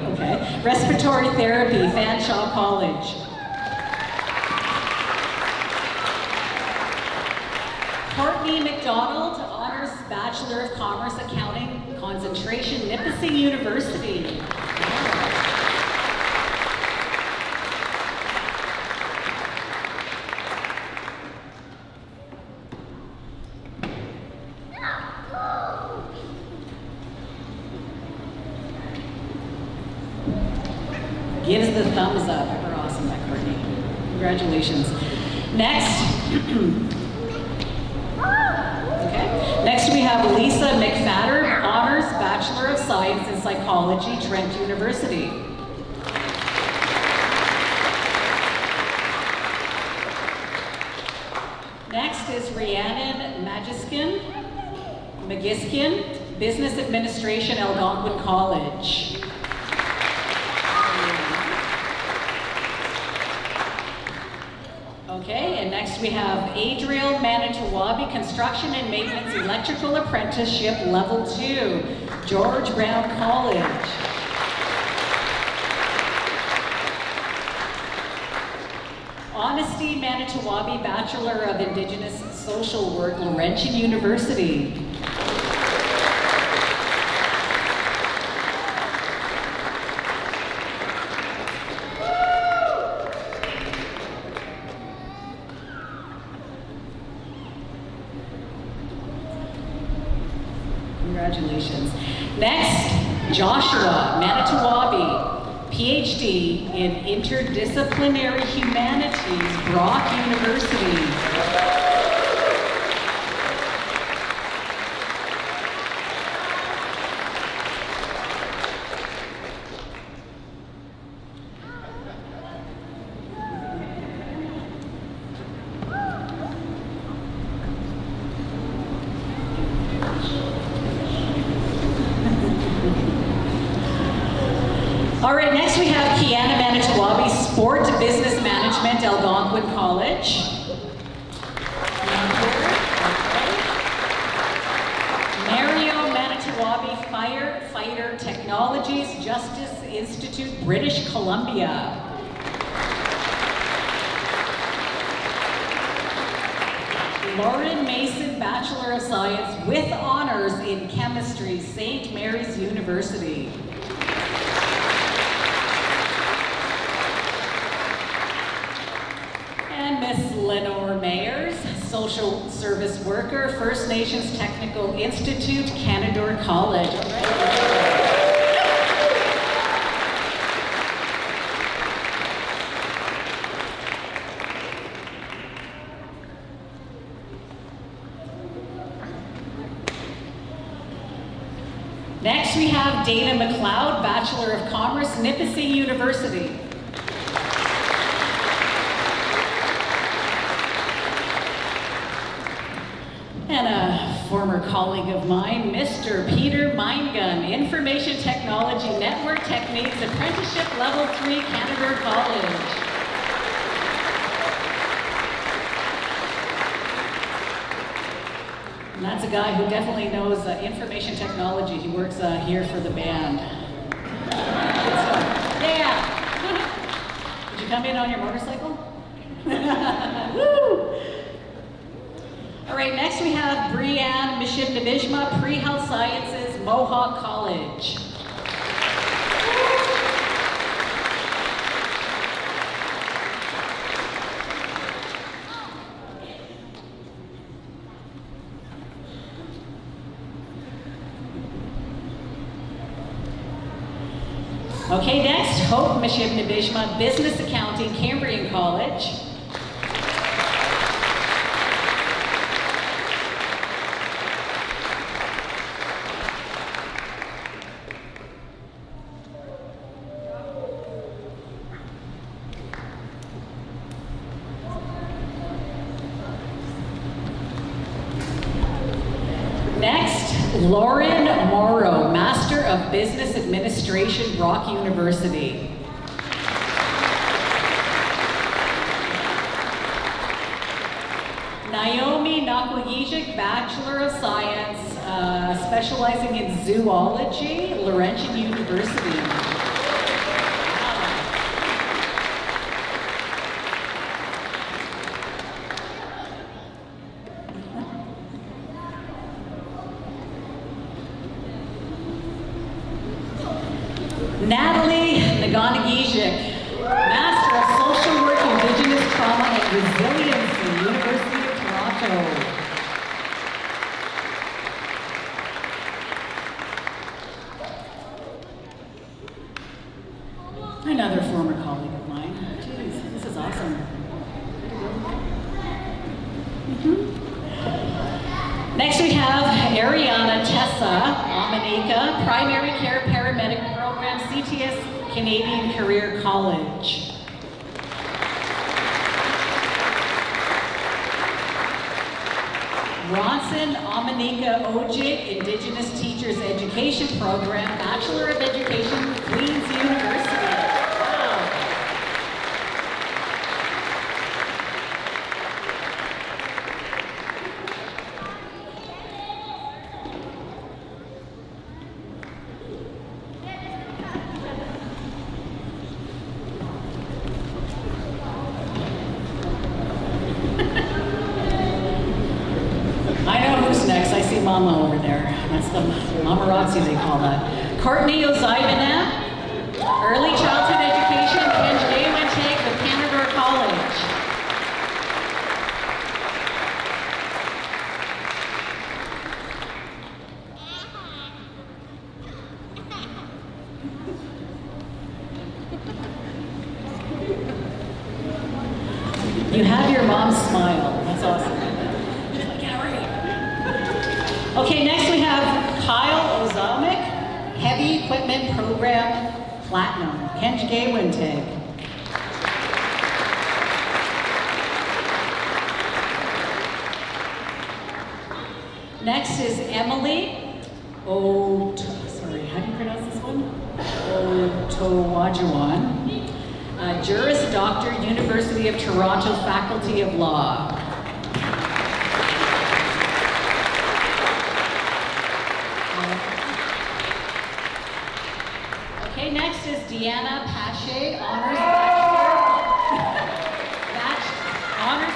[SPEAKER 1] Therapy, Fanshawe College. Courtney McDonald, Honors Bachelor of Commerce Accounting, Concentration, Nipissing University. Gives the thumbs up. We're awesome, that Courtney. Congratulations. Next. Okay. Next we have Lisa McFadder, Honors Bachelor of Science in Psychology, Trent University. Next is Rhiannon Magiskin, Business Administration, Algonquin College. Okay, and next we have Adriel Manitowabi, Construction and Maintenance Electrical Apprenticeship Level 2, George Brown College. Honesty Manitowabi, Bachelor of Indigenous Social Work, Laurentian University. Congratulations. Next, Joshua Manitowabi, PhD in Interdisciplinary Humanities, Brock University. All right, next we have Kiana Manitowabi, Sport Business Management, Algonquin College. Mario Manitowabi, Firefighter Technologies, Justice Institute, British Columbia. Lauren Mason, Bachelor of Science with Honors in Chemistry, St. Mary's University. And Miss Lenore Mayers, Social Service Worker, First Nations Technical Institute, Canadore College. All right. Next we have Dana McLeod, Bachelor of Commerce, Nipissing University. And a former colleague of mine, Mr. Peter Mindgun, Information Technology Network Techniques, Apprenticeship Level 3, Canada College. And that's a guy who definitely knows information technology. He works here for the band. Yeah! Did you come in on your motorcycle? Woo! All right, next we have Brianne Mishibnabishma, Pre-Health Sciences, Mohawk College. Okay, next, Hope Mishibnabishma, Business Accounting, Cambrian College. Next, Lauren Morrow, Master of Business Administration, Brock University. Naomi Nakwagijic, Bachelor of Science, specializing in zoology, Laurentian University. Natalie Naganagijic, Master of Social Work, Indigenous Trauma and Resiliency, University of Toronto. Another former colleague of mine. Jeez, this is awesome. Next we have Ariana Tessa Amanika, Primary Care Paramedic Program, CTS Canadian Career College. Ronson Amanika Ojic, Indigenous Teachers Education Program, Bachelor of Education, Queen's University. Wow. I know who's next. I see Mama over there. That's the Mamarazzi, they call that. Courtney Ozaibana, Early Childhood Education, Kenj Wintake with Canada College. You have your mom's smile. That's awesome. Okay, next we have Kyle Ozamic, Heavy Equipment Program Platinum, Kenj Wintake. Next is Emily sorry, how do you pronounce this one? Otowajuan, Juris Doctor, University of Toronto, Faculty of Law. Okay, next is Deanna Pache, Honors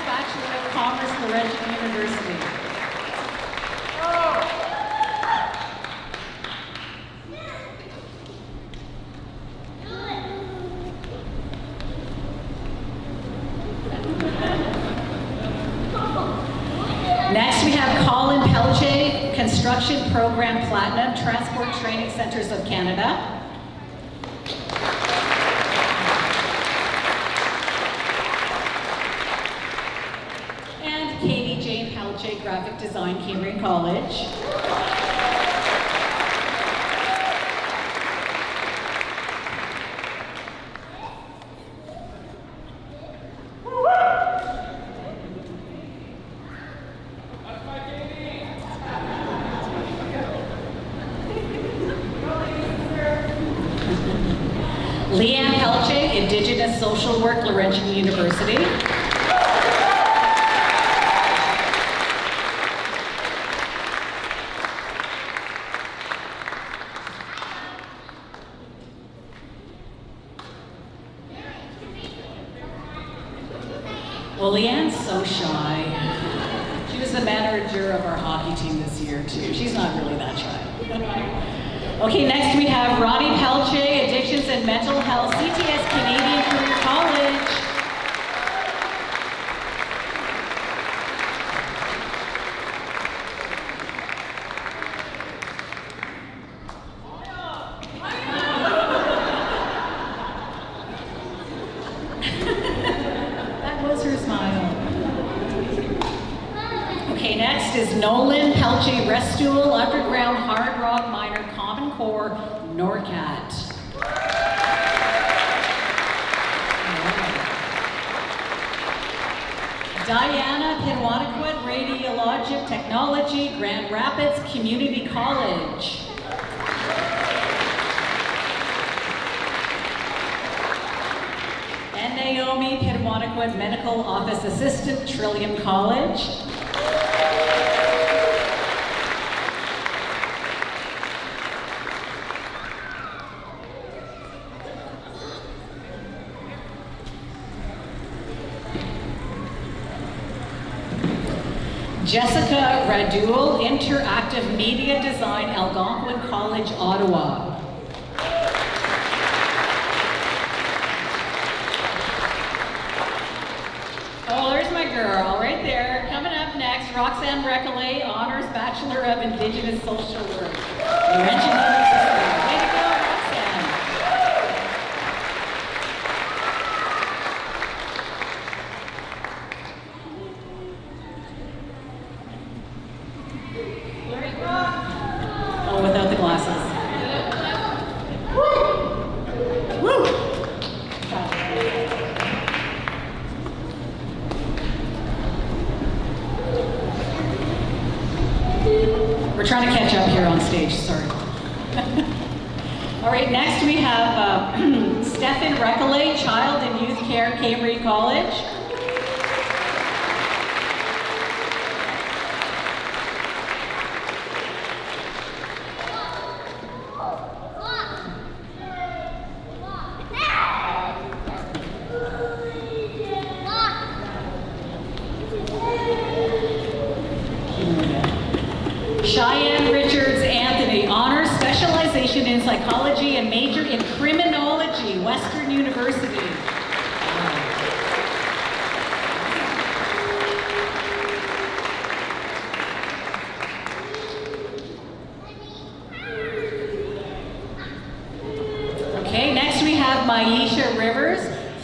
[SPEAKER 1] Bachelor of Commerce, Laurentian University. Next we have Colin Pelche, Construction Program Platinum, Transport Training Centers of Canada. And Katie Jane Pelche, Graphic Design, Cambrian College. Pelche, Indigenous Social Work, Laurentian University. Well, Leanne's so shy. She was the manager of our hockey team this year, too. She's not really that shy. Okay, next we have Ronnie Pelche, Addictions and Mental Health, CTS Canadian Career College. That was her smile. Okay, next is Nolan Pelche, Restool, Underground Hard Rock Minor, Common Core, NORCAT. Diana Pinwanaquit, Radiologic Technology, Grand Rapids Community College. And Naomi Pinwanaquit, Medical Office Assistant, Trillium College. Jessica Radul, Interactive Media Design, Algonquin College, Ottawa. Oh, there's my girl, right there. Coming up next, Roxanne Recollet, Honors Bachelor of Indigenous Social Work. Laurentian University. Way to go, Roxanne. Oh, without the glasses. Woo! We're trying to catch up here on stage, sorry. All right, next we have Stefan Recollet, Child and Youth Care, Cambridge College. Cheyenne Richards Anthony, honors specialization in psychology and major in criminology, Western University. Okay, next we have Maisha Rivers,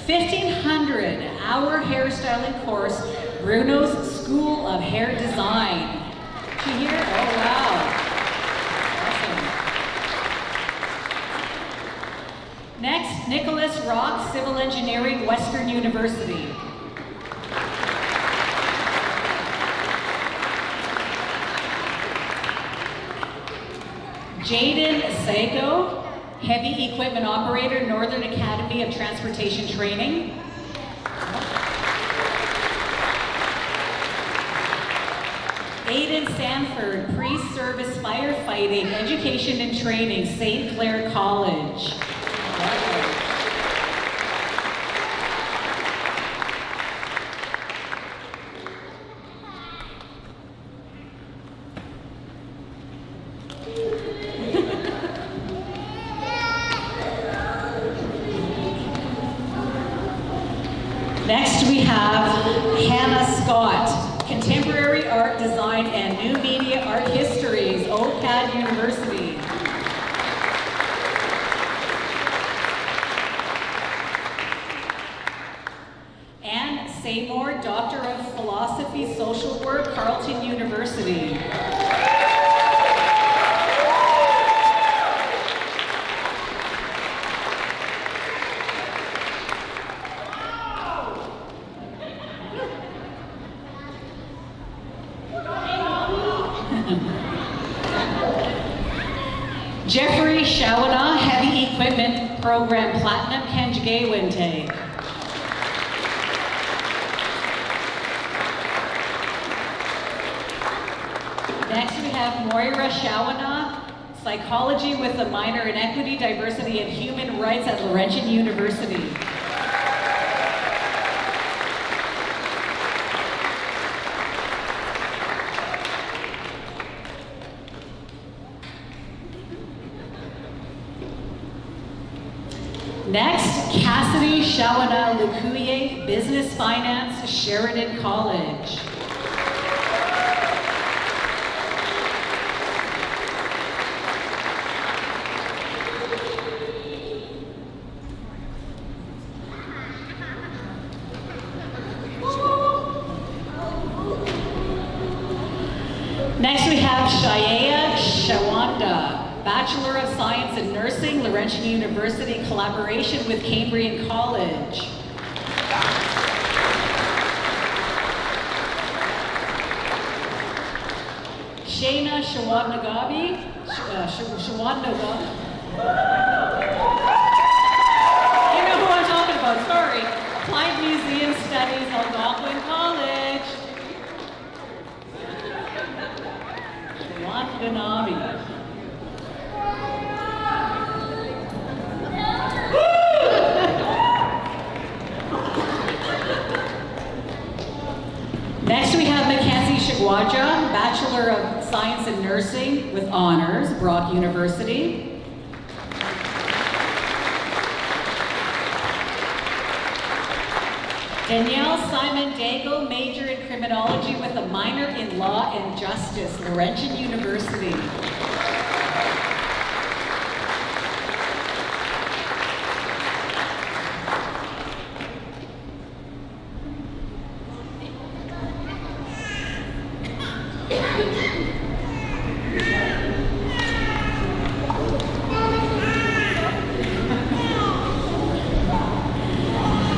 [SPEAKER 1] 1,500-hour hairstyling course, Bruno's School of Hair Design. Here? Oh, wow. Awesome. Next, Nicholas Rock, Civil Engineering, Western University. Jaden Sago, Heavy Equipment Operator, Northern Academy of Transportation Training. Aiden Sanford, Pre-Service Firefighting, Education and Training, St. Clair College. Next we have Hannah Scott, Contemporary Art Design and New Media Art Histories, OCAD University. Anne Seymour, Doctor of Philosophy, Social Work, Carleton University. Jeffrey Shawana, Heavy Equipment Program Platinum Wiikwemkoong. Next we have Moira Shawana, Psychology with a minor in Equity, Diversity, and Human Rights at Laurentian University. Next, Cassidy Shawana Lukuye, Business Finance, Sheridan College. Next we have Shaya Shawanda, Bachelor of Science in Nursing, Laurentian University, collaboration with Cambrian College. Shayna Shawadnagabi, Shawadnagabi. You know who I'm talking about, sorry. Applied Museum Studies, Algonquin College. Shawadnagabi. Next we have Mackenzie Shigwaja, Bachelor of Science in Nursing with honors, Brock University. Danielle Simon Dago, major in criminology with a minor in law and justice, Laurentian University.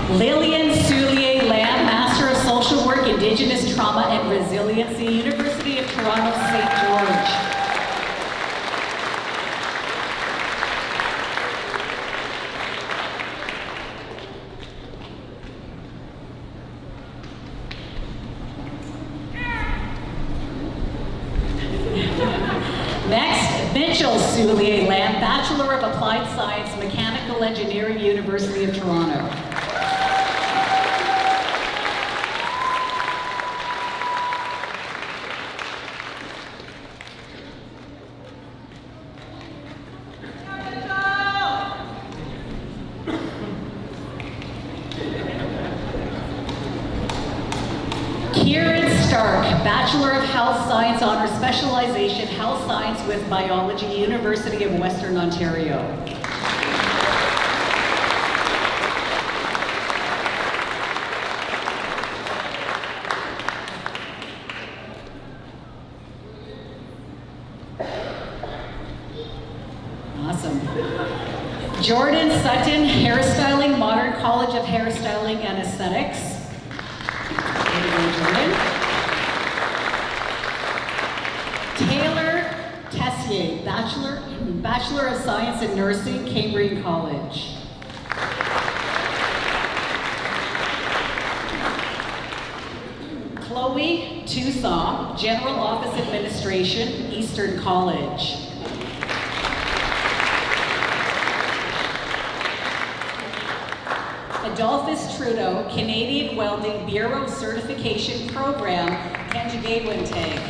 [SPEAKER 1] Lillian Soulier Lamb, Master of Social Work, Indigenous Trauma and Resiliency, University of Toronto, St. George. Next, Mitchell Soulier Lamb, Bachelor of Applied Science, Mechanical Engineering, University of Toronto. Kieran Stark, Bachelor of Health Science, Honor Specialization, Health Science with Biology, University of Western Ontario. Awesome. Jordan Sutton, Hairstyling, Modern College of Hairstyling and Aesthetics. Jordan. Taylor Tessier, Bachelor of Science in Nursing, Cambrian College. Chloe Tucson, General Office Administration, Eastern College. Adolphus Trudeau, Canadian Welding Bureau Certification Program, Wiikwemkoong.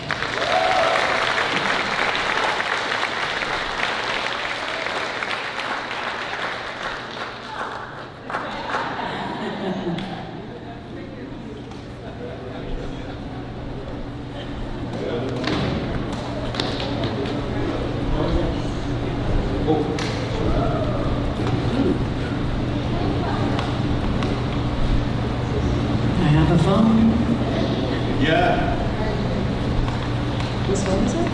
[SPEAKER 1] I have a phone.
[SPEAKER 5] Yeah.
[SPEAKER 1] This one is it?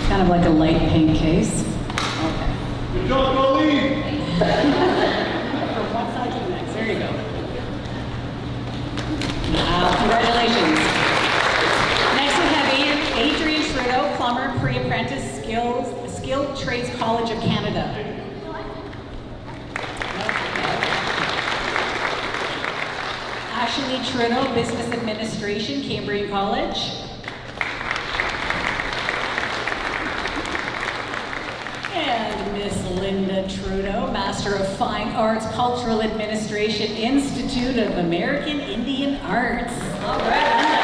[SPEAKER 1] Kind of like a light pink case. Okay.
[SPEAKER 5] Good job, Colleen.
[SPEAKER 1] From one side to the next. There you go. Congratulations. Next we have Adrian Trudeau, plumber, pre-apprentice Skilled Trades College of Canada. Ashley Trudeau, Business Administration, Cambrian College. And Miss Linda Trudeau, Master of Fine Arts, Cultural Administration, Institute of American Indian Arts. All right, Linda.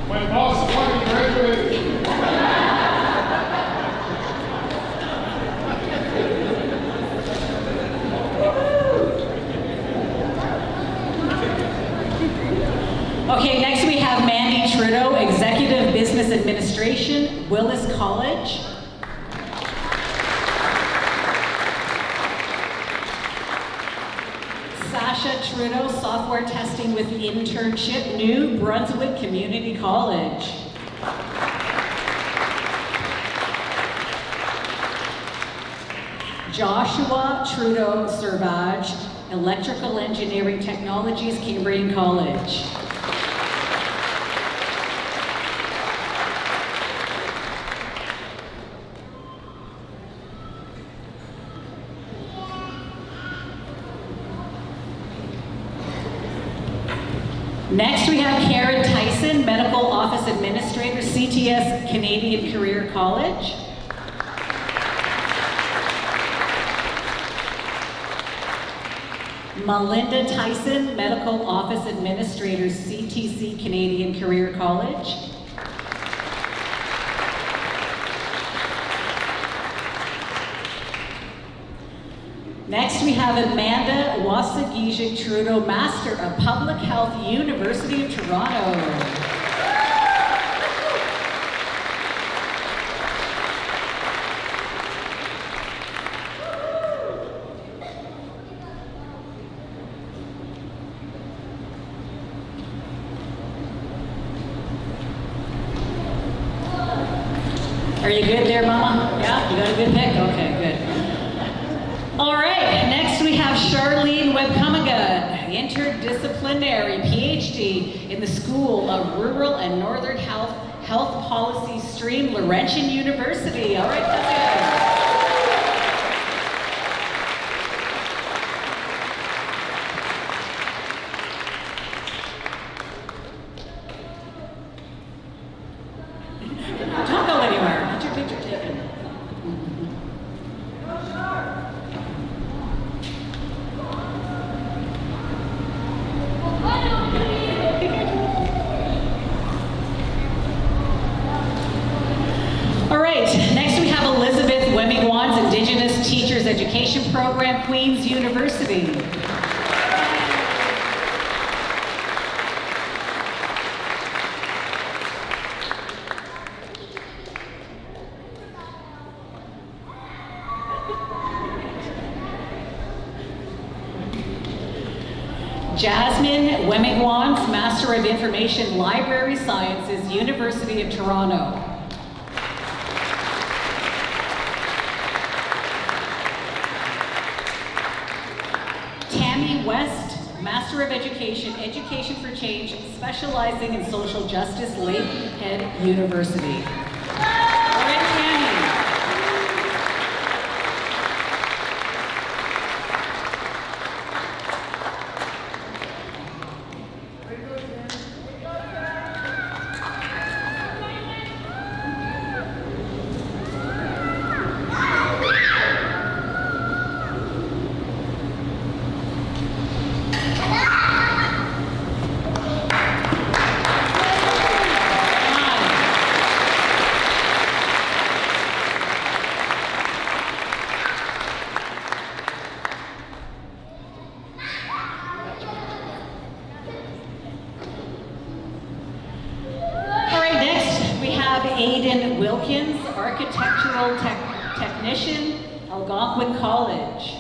[SPEAKER 8] My boss wanted to graduate.
[SPEAKER 1] Okay, next we have Mandy Trudeau, Executive Business Administration, Willis College. Sasha Trudeau, Software Testing with Internship, New Brunswick Community College. Joshua Trudeau Servage, Electrical Engineering Technologies, Cambrian College. Next, we have Karen Tyson, Medical Office Administrator, CTS Canadian Career College. Melinda Tyson, Medical Office Administrator, CTC Canadian Career College. Next, we have Amanda Wasagijik Trudeau, Master of Public Health, University of Toronto. Are you good there, Mama? Yeah, you got a good pick? Okay, good. All right, next we have Charlene Wiikwemkoong, interdisciplinary PhD in the School of Rural and Northern Health Policy Stream, Laurentian University. All right, that's good. Don't go anywhere. Get your picture taken. All right, next we have Elizabeth Wiikwemkoong, Indigenous Teachers Education Program, Queen's University. Jasmine Wiikwemkoong, Master of Information Library Sciences, University of Toronto. Tammy West, Master of Education, Education for Change, specializing in social justice, Lakehead University. All right, Tammy. Aidan Wilkins, Architectural Technician, Algonquin College.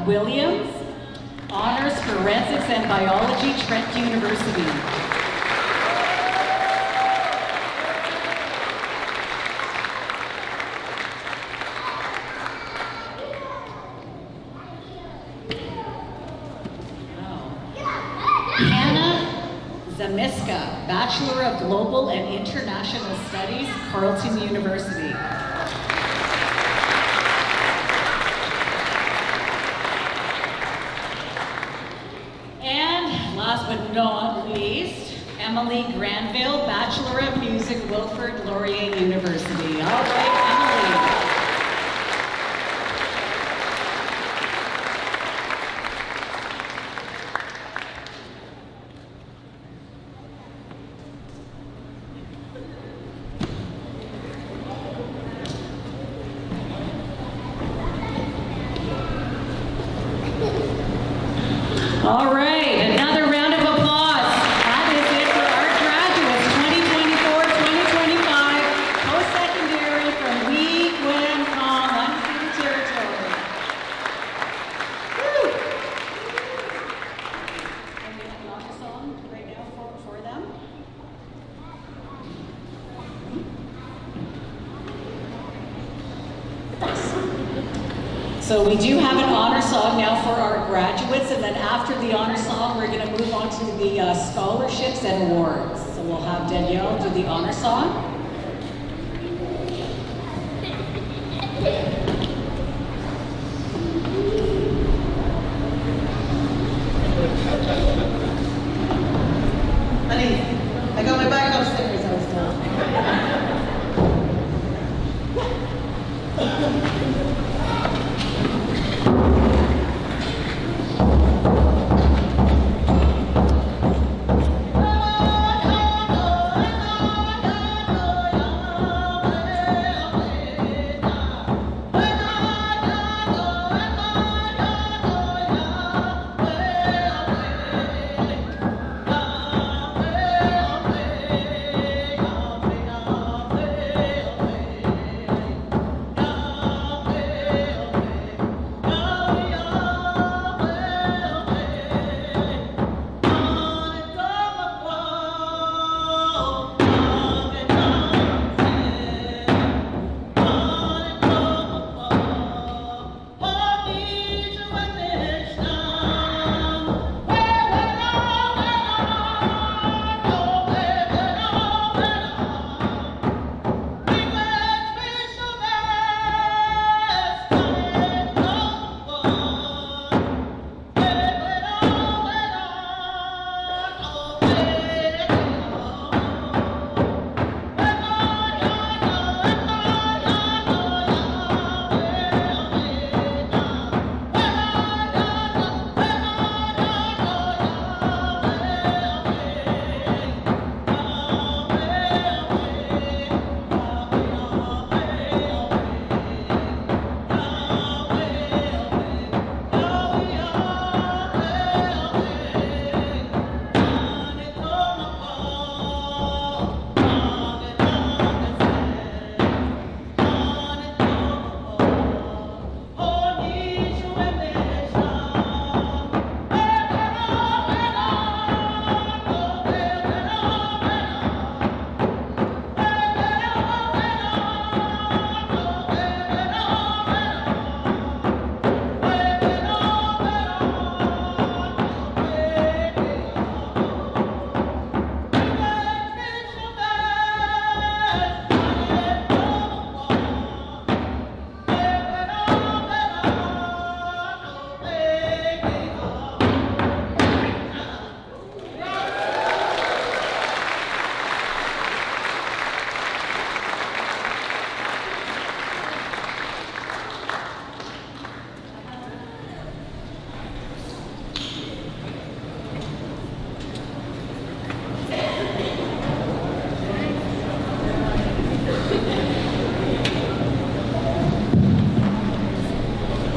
[SPEAKER 1] Williams, Honors Forensics and Biology, Trent University. Zamiska, Bachelor of Global and International Studies, Carleton University. And last but not least, Emily Granville, Bachelor of Music, Wilfrid Laurier University. All right, Emily. All right, another round of applause. That is it for our graduates, 2024-2025, post-secondary from Wiikwemkoong, unceded territory. Woo! And we have another song right now for them. So we do have an honor song now for our graduates, and then after the honor song, we're going to move on to the scholarships and awards. So we'll have Danielle do the honor song.
[SPEAKER 2] Honey, I got my back upstairs, I was told.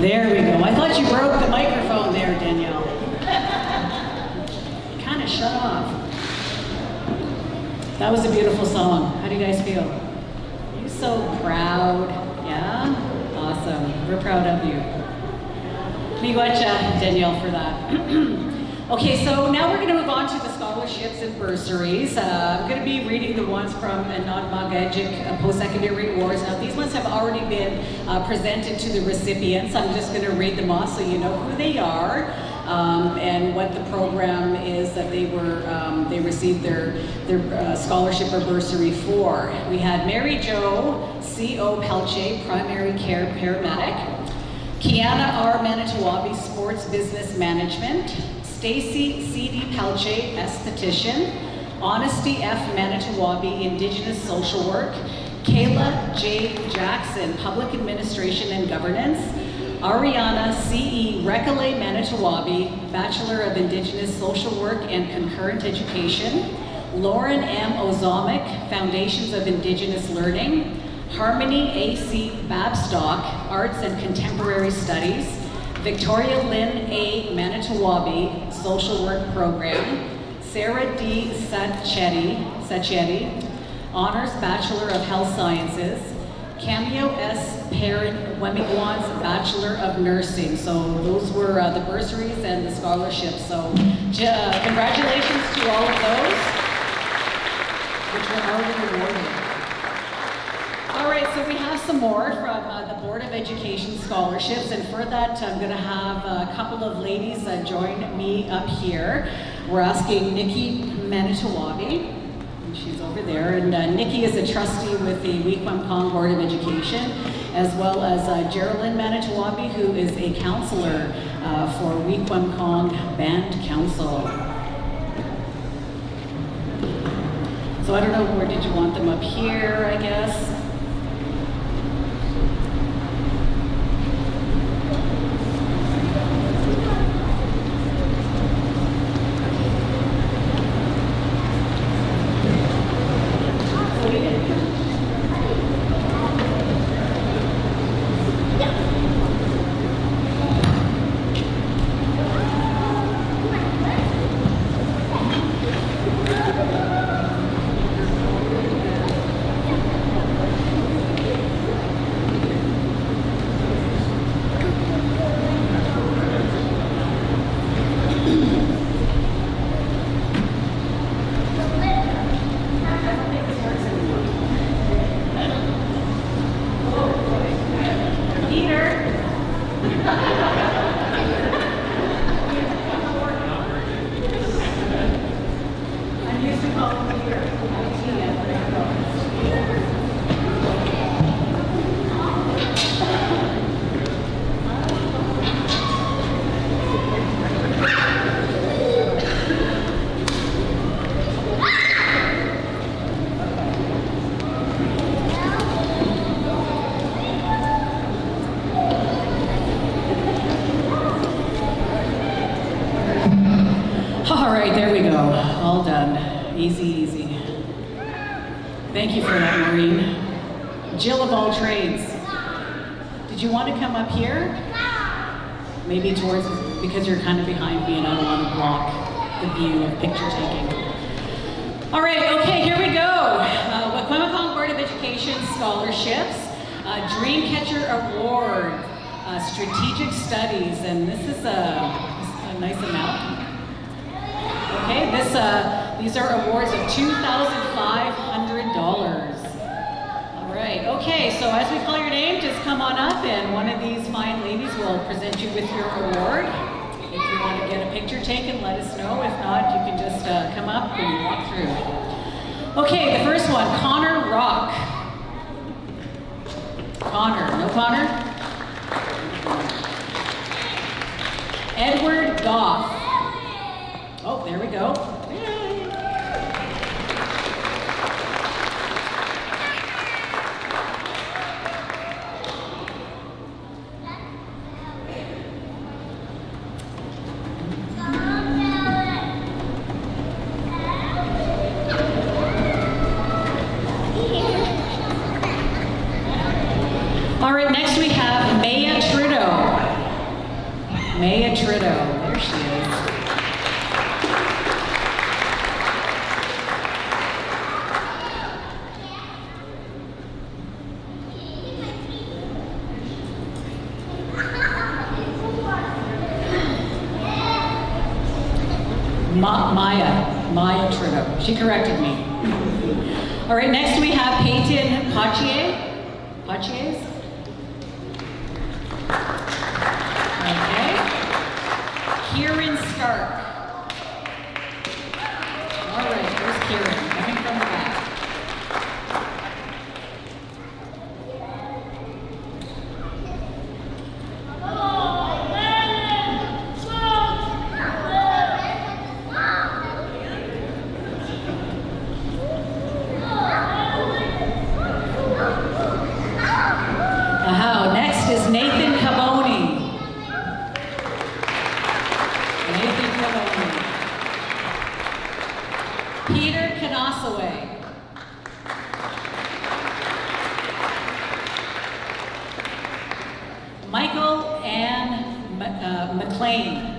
[SPEAKER 1] There we go. I thought you broke the microphone there, Danielle. Kind of shut off. That was a beautiful song. How do you guys feel? You're so proud. Yeah? Awesome. We're proud of you. Miigwech, Danielle, for that. Okay, so now we're going to move on to the scholarships and bursaries. I'm going to be reading the ones from non-Magagic post-secondary awards. Now, these ones have already been presented to the recipients. I'm just going to read them off so you know who they are and what the program is that they received their scholarship or bursary for. We had Mary Jo C.O. Pelche, primary care paramedic. Kiana R. Manitowabi, sports business management. Stacy C.D. Pelche, esthetician. Honesty F. Manitowabi, indigenous social work. Kayla J. Jackson, public administration and governance. Ariana C.E. Recollet Manitowabi, Bachelor of Indigenous Social Work and Concurrent Education. Lauren M. Ozomic, Foundations of Indigenous Learning. Harmony A.C. Babstock, Arts and Contemporary Studies. Victoria Lynn A. Manitowabi, Social Work Program. Sarah D. Sacchetti, Honors Bachelor of Health Sciences. Cameo S. Perrin Wemigwan's Bachelor of Nursing. So those were the bursaries and the scholarships. So congratulations to all of those, which were already awarded. All right, so we have some more from the Board of Education scholarships, and for that I'm going to have a couple of ladies join me up here. We're asking Nikki Manitowabi, and she's over there, and Nikki is a trustee with the Wiikwemkoong Board of Education, as well as Geraldine Manitowabi, who is a counselor for Wiikwemkoong Band Council. So I don't know, where did you want them up here, I guess? Easy. Thank you for that, Maureen. Jill of all trades. Did you want to come up here? Maybe towards, because you're kind of behind me and I don't want to block the view of picture taking. All right, okay, here we go. Wiikwemkoong Board of Education scholarships, Dreamcatcher Award, Strategic Studies, and this is a nice amount. Okay, these are awards of $2,500. All right, okay, so as we call your name, just come on up and one of these fine ladies will present you with your award. If you want to get a picture taken, let us know. If not, you can just come up and walk through. Okay, the first one, Connor Rock. Connor, no Connor? Edward Goff. Oh, there we go. All right, next we have Maya Trudeau. Maya Trudeau, there she is. Maya Trudeau. She corrected me. All right, next we have Peyton Pachies. Okay. Kieran Stark. All right, there's Kieran, coming from the back. Next is Nathan Caboni. Peter Kanasaway. Michael and McLean.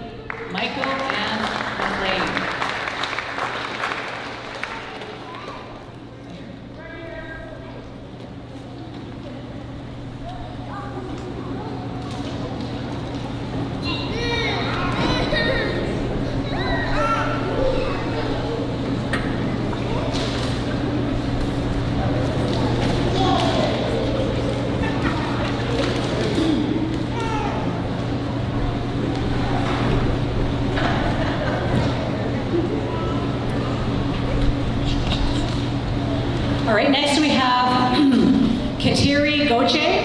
[SPEAKER 1] All right, next we have Kateri Goche.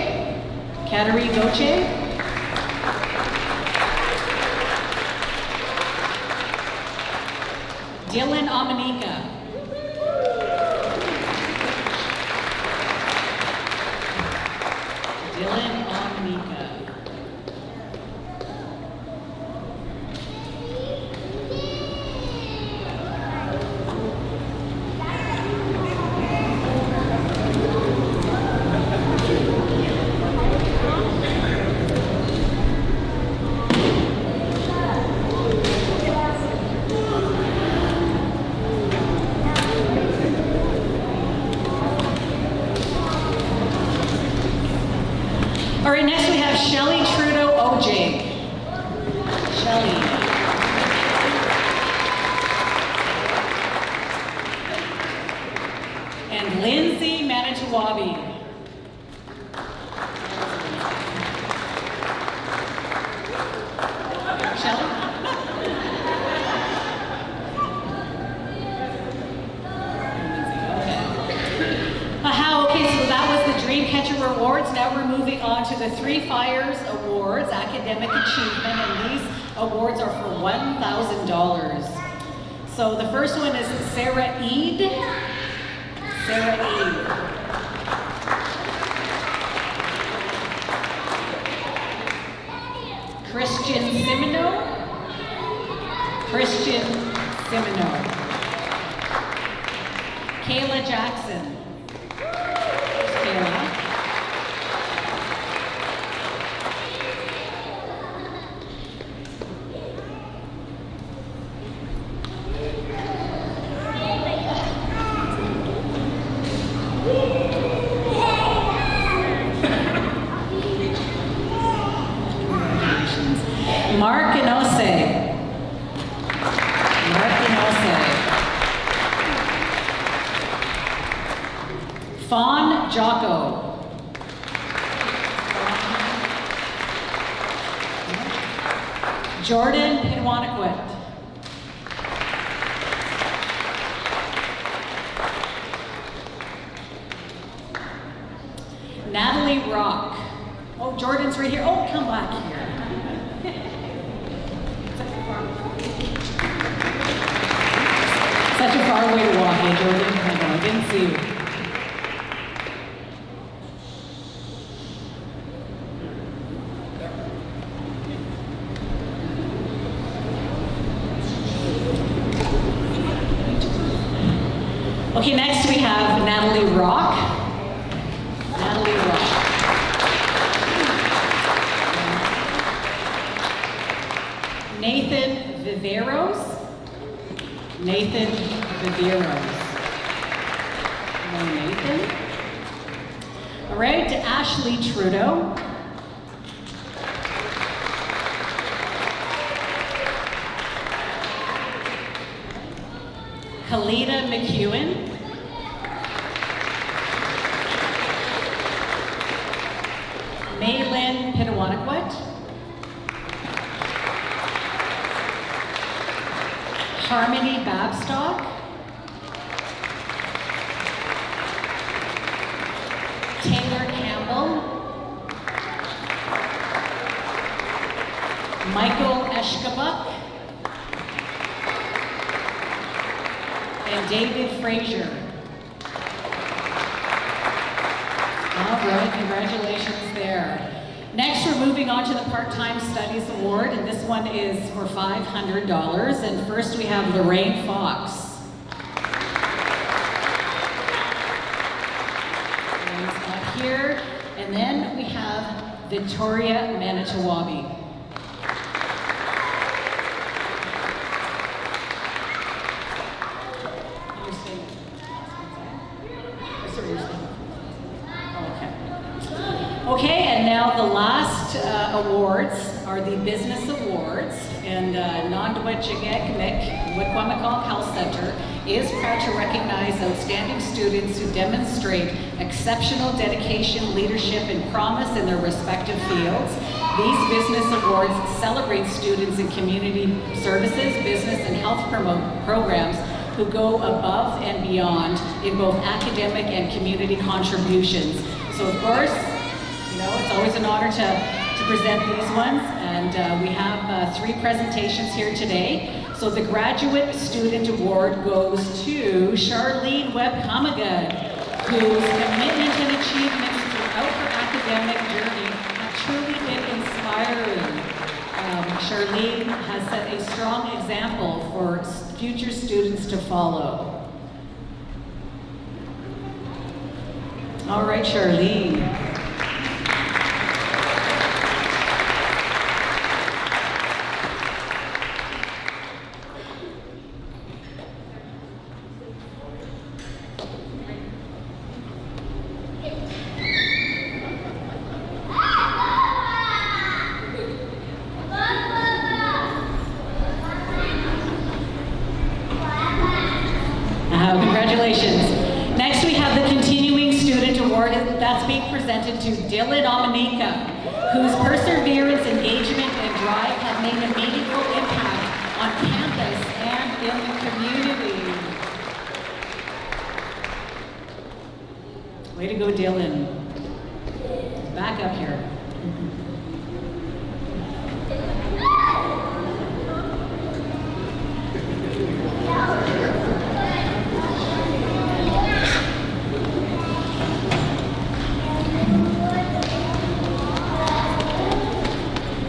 [SPEAKER 1] Dylan Amanika. All right, next we have Shelley Trudeau Ojay. And Lindsay Manitowabi. Shelley? Okay, so that was the Dreamcatcher Awards. Now we're moving on to the Three Fires Awards, Academic Achievement, and these awards are for $1,000. So the first one is Sarah Eid. Christian Simino. Kayla Jackson. Mark Inose. Fawn Jocko. Jordan Pinwanaquit. Natalie Rock. Oh, Jordan's right here. Oh, come back here. Such a far way to walk, hey, Jordan. I didn't see you. Okay, next we have Natalie Rock. Nathan Viveros. Hello, Nathan. All right, Ashley Trudeau. Kalita McEwen, Maylin Pitawanakwat, Harmony Babstock, Taylor Campbell, Michael Eshkabuk, and David Frazier. All right, congratulations there. Next, we're moving on to the Part-Time Studies Award, and this one is for $500. And first, we have Lorraine Fox. Lorraine's not here. And then we have Victoria Manitowabi. Okay, and now the last awards are the Business Awards, and Wiikwemkoong Health Center is proud to recognize outstanding students who demonstrate exceptional dedication, leadership, and promise in their respective fields. These Business Awards celebrate students in community services, business, and health programs who go above and beyond in both academic and community contributions. So of course, it's always an honor to present these ones, and we have 3 presentations here today. So the Graduate Student Award goes to Charlene Webb-Kamagan, whose commitment and achievements throughout her academic journey have truly been inspiring. Charlene has set a strong example for future students to follow. All right, Charlene. Congratulations. Next we have the Continuing Student Award that's being presented to Dylan Omanika, whose perseverance, engagement, and drive have made a meaningful impact on campus and in the community. Way to go, Dylan. Back up here.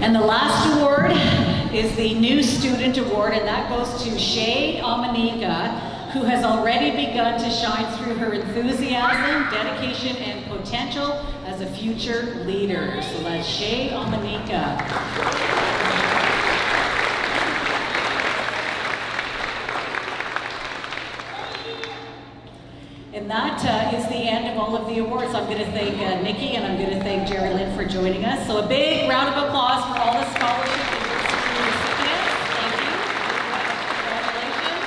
[SPEAKER 1] And the last award is the New Student Award, and that goes to Shay Omanika, who has already begun to shine through her enthusiasm, dedication, and potential as a future leader. So that's Shay Omanika. And that is the end of all of the awards. I'm going to thank Nikki, and I'm going to thank Jerry Lynn for joining us. So a big round of applause for all the scholarship and bursary recipients. Thank you. Congratulations.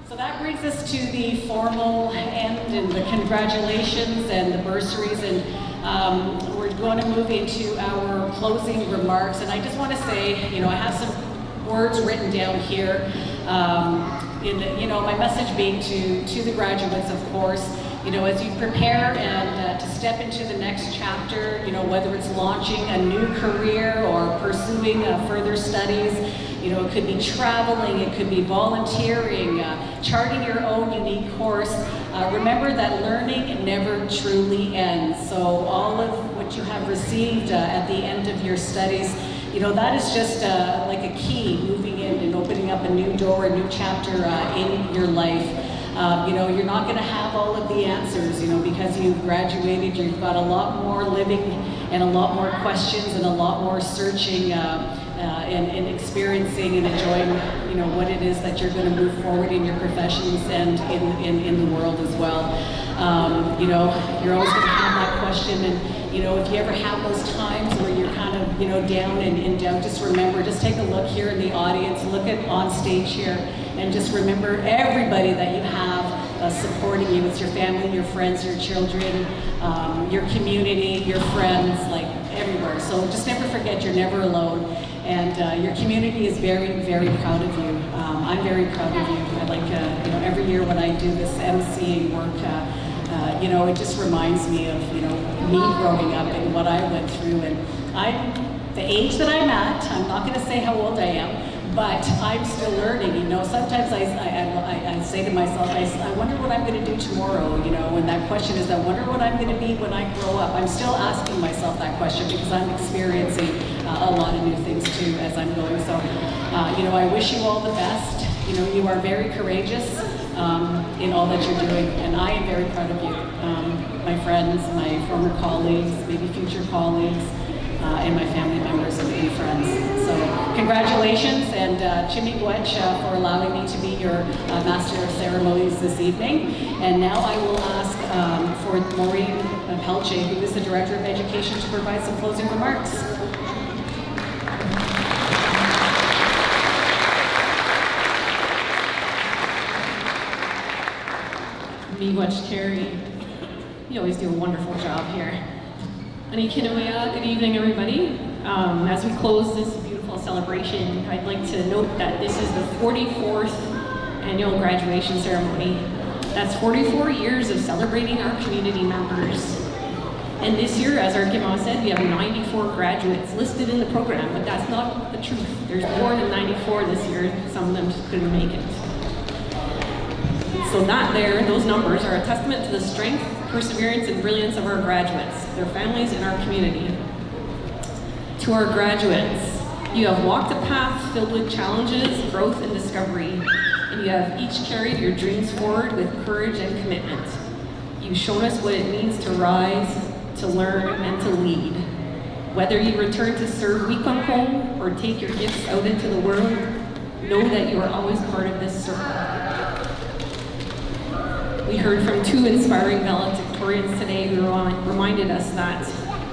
[SPEAKER 1] So that brings us to the formal end and the congratulations and the bursaries, and we're going to move into our closing remarks. And I just want to say, I have some words written down here. My message being to the graduates, of course, as you prepare and to step into the next chapter, whether it's launching a new career or pursuing further studies, it could be traveling, it could be volunteering, charting your own unique course. Remember that learning never truly ends. So all of what you have received at the end of your studies, that is just like a key moving in and opening up a new door, a new chapter in your life. You're not going to have all of the answers, because you've graduated. You've got a lot more living and a lot more questions and a lot more searching and experiencing and enjoying, what it is that you're going to move forward in your professions and in the world as well. You know, you're always going to have that question, and you know, if you ever have those times where you're kind of, you know, down and in doubt, just remember, just take a look here in the audience, look at on stage here, and just remember everybody that you have supporting you. It's your family, your friends, your children, your community, your friends, like everywhere. So just never forget you're never alone. And your community is very, very proud of you. I'm very proud of you. I like, you know, every year when I do this emceeing work, you know, it just reminds me of, you know, me growing up and what I went through. And the age that I'm at, I'm not going to say how old I am, but I'm still learning. You know, sometimes I say to myself, I wonder what I'm going to do tomorrow, you know, and that question is, I wonder what I'm going to be when I grow up. I'm still asking myself that question because I'm experiencing a lot of new things too as I'm going. So, you know, I wish you all the best. You know, you are very courageous in all that you're doing, and I am very proud of you. My friends, my former colleagues, maybe future colleagues, and my family members and friends. So congratulations, and Chimigwech for allowing me to be your Master of Ceremonies this evening. And now I will ask for Maureen Pelche, who is the Director of Education, to provide some closing remarks.
[SPEAKER 9] Miigwech Carey, you always do a wonderful job here. Ani Kinawea, good evening everybody. As we close this beautiful celebration, I'd like to note that this is the 44th annual graduation ceremony. That's 44 years of celebrating our community members. And this year, as our Gima said, we have 94 graduates listed in the program, but that's not the truth. There's more than 94 this year. Some of them just couldn't make it. So those numbers are a testament to the strength, perseverance, and brilliance of our graduates, their families, and our community. To our graduates, you have walked a path filled with challenges, growth, and discovery, and you have each carried your dreams forward with courage and commitment. You've shown us what it means to rise, to learn, and to lead. Whether you return to serve Wiikwemkoong or take your gifts out into the world, know that you are always part of this circle. We heard from two inspiring valedictorians today who reminded us that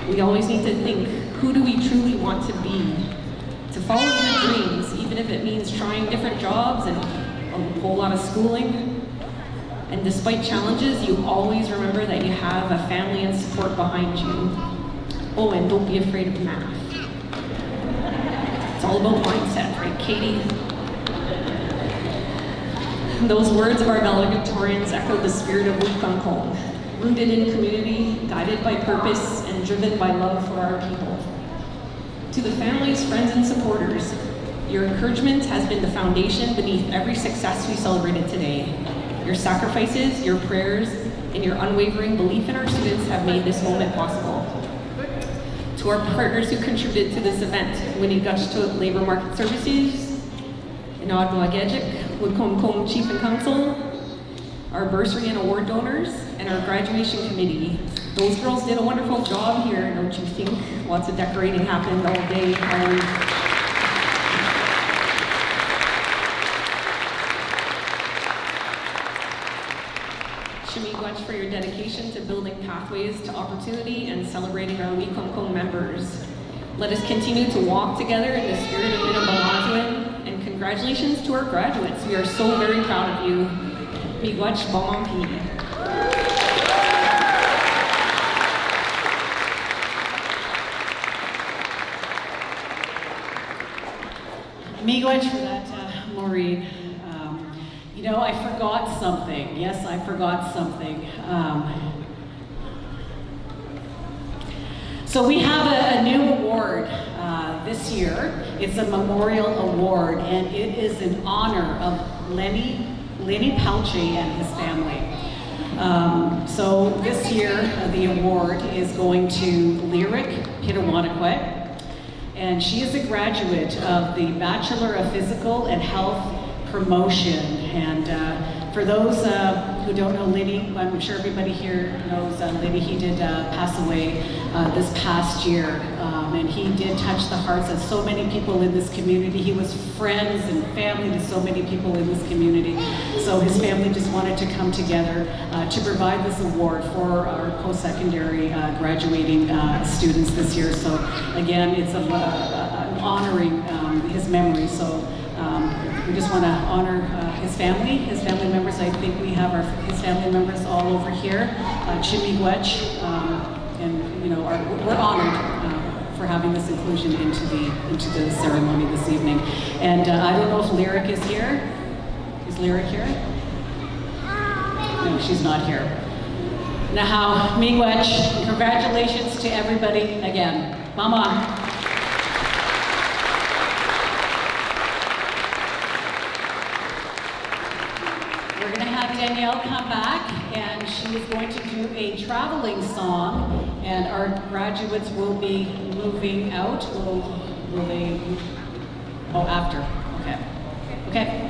[SPEAKER 9] we always need to think, who do we truly want to be? To follow your dreams, even if it means trying different jobs and a whole lot of schooling. And despite challenges, you always remember that you have a family and support behind you. Oh, and don't be afraid of math. It's all about mindset, right, Katie? Those words of our valedictorians echo the spirit of Wiikwemkoong, rooted in community, guided by purpose, and driven by love for our people. To the families, friends, and supporters, your encouragement has been the foundation beneath every success we celebrated today. Your sacrifices, your prayers, and your unwavering belief in our students have made this moment possible. To our partners who contributed to this event, Wiikwemkoong Labor Market Services, Inadwagejik, Wiikwemkoong Chief and Council, our bursary and award donors, and our graduation committee. Those girls did a wonderful job here, don't you think? Lots of decorating happened all day. Chimigwech for your dedication to building pathways to opportunity and celebrating our Wiikwemkoong members. Let us continue to walk together in the spirit of Minabalazuan, and congratulations to our graduates. We are so very proud of you. Miigwech Bomampi.
[SPEAKER 1] Miigwech for that, Maureen. You know, I forgot something. Yes, I forgot something. So we have a new award this year. It's a memorial award, and it is in honor of Lenny Pelche and his family. So this year, the award is going to Lyric Pitawanakwet, and she is a graduate of the Bachelor of Physical and Health promotion. And for those who don't know Liddy, I'm sure everybody here knows Liddy. He did pass away this past year, and he did touch the hearts of so many people in this community. He was friends and family to so many people in this community. So his family just wanted to come together to provide this award for our post-secondary graduating students this year. So again, it's honoring his memory. So we just want to honor his family members. I think we have his family members all over here. Miigwech, and we're honored for having this inclusion into the ceremony this evening. And I don't know if Lyric is here. Is Lyric here? No, she's not here. Now, Miigwech, congratulations to everybody again. Mama. We're going to have Danielle come back, and she is going to do a traveling song, and our graduates will be moving out. Will they? Oh, after. Okay. Okay.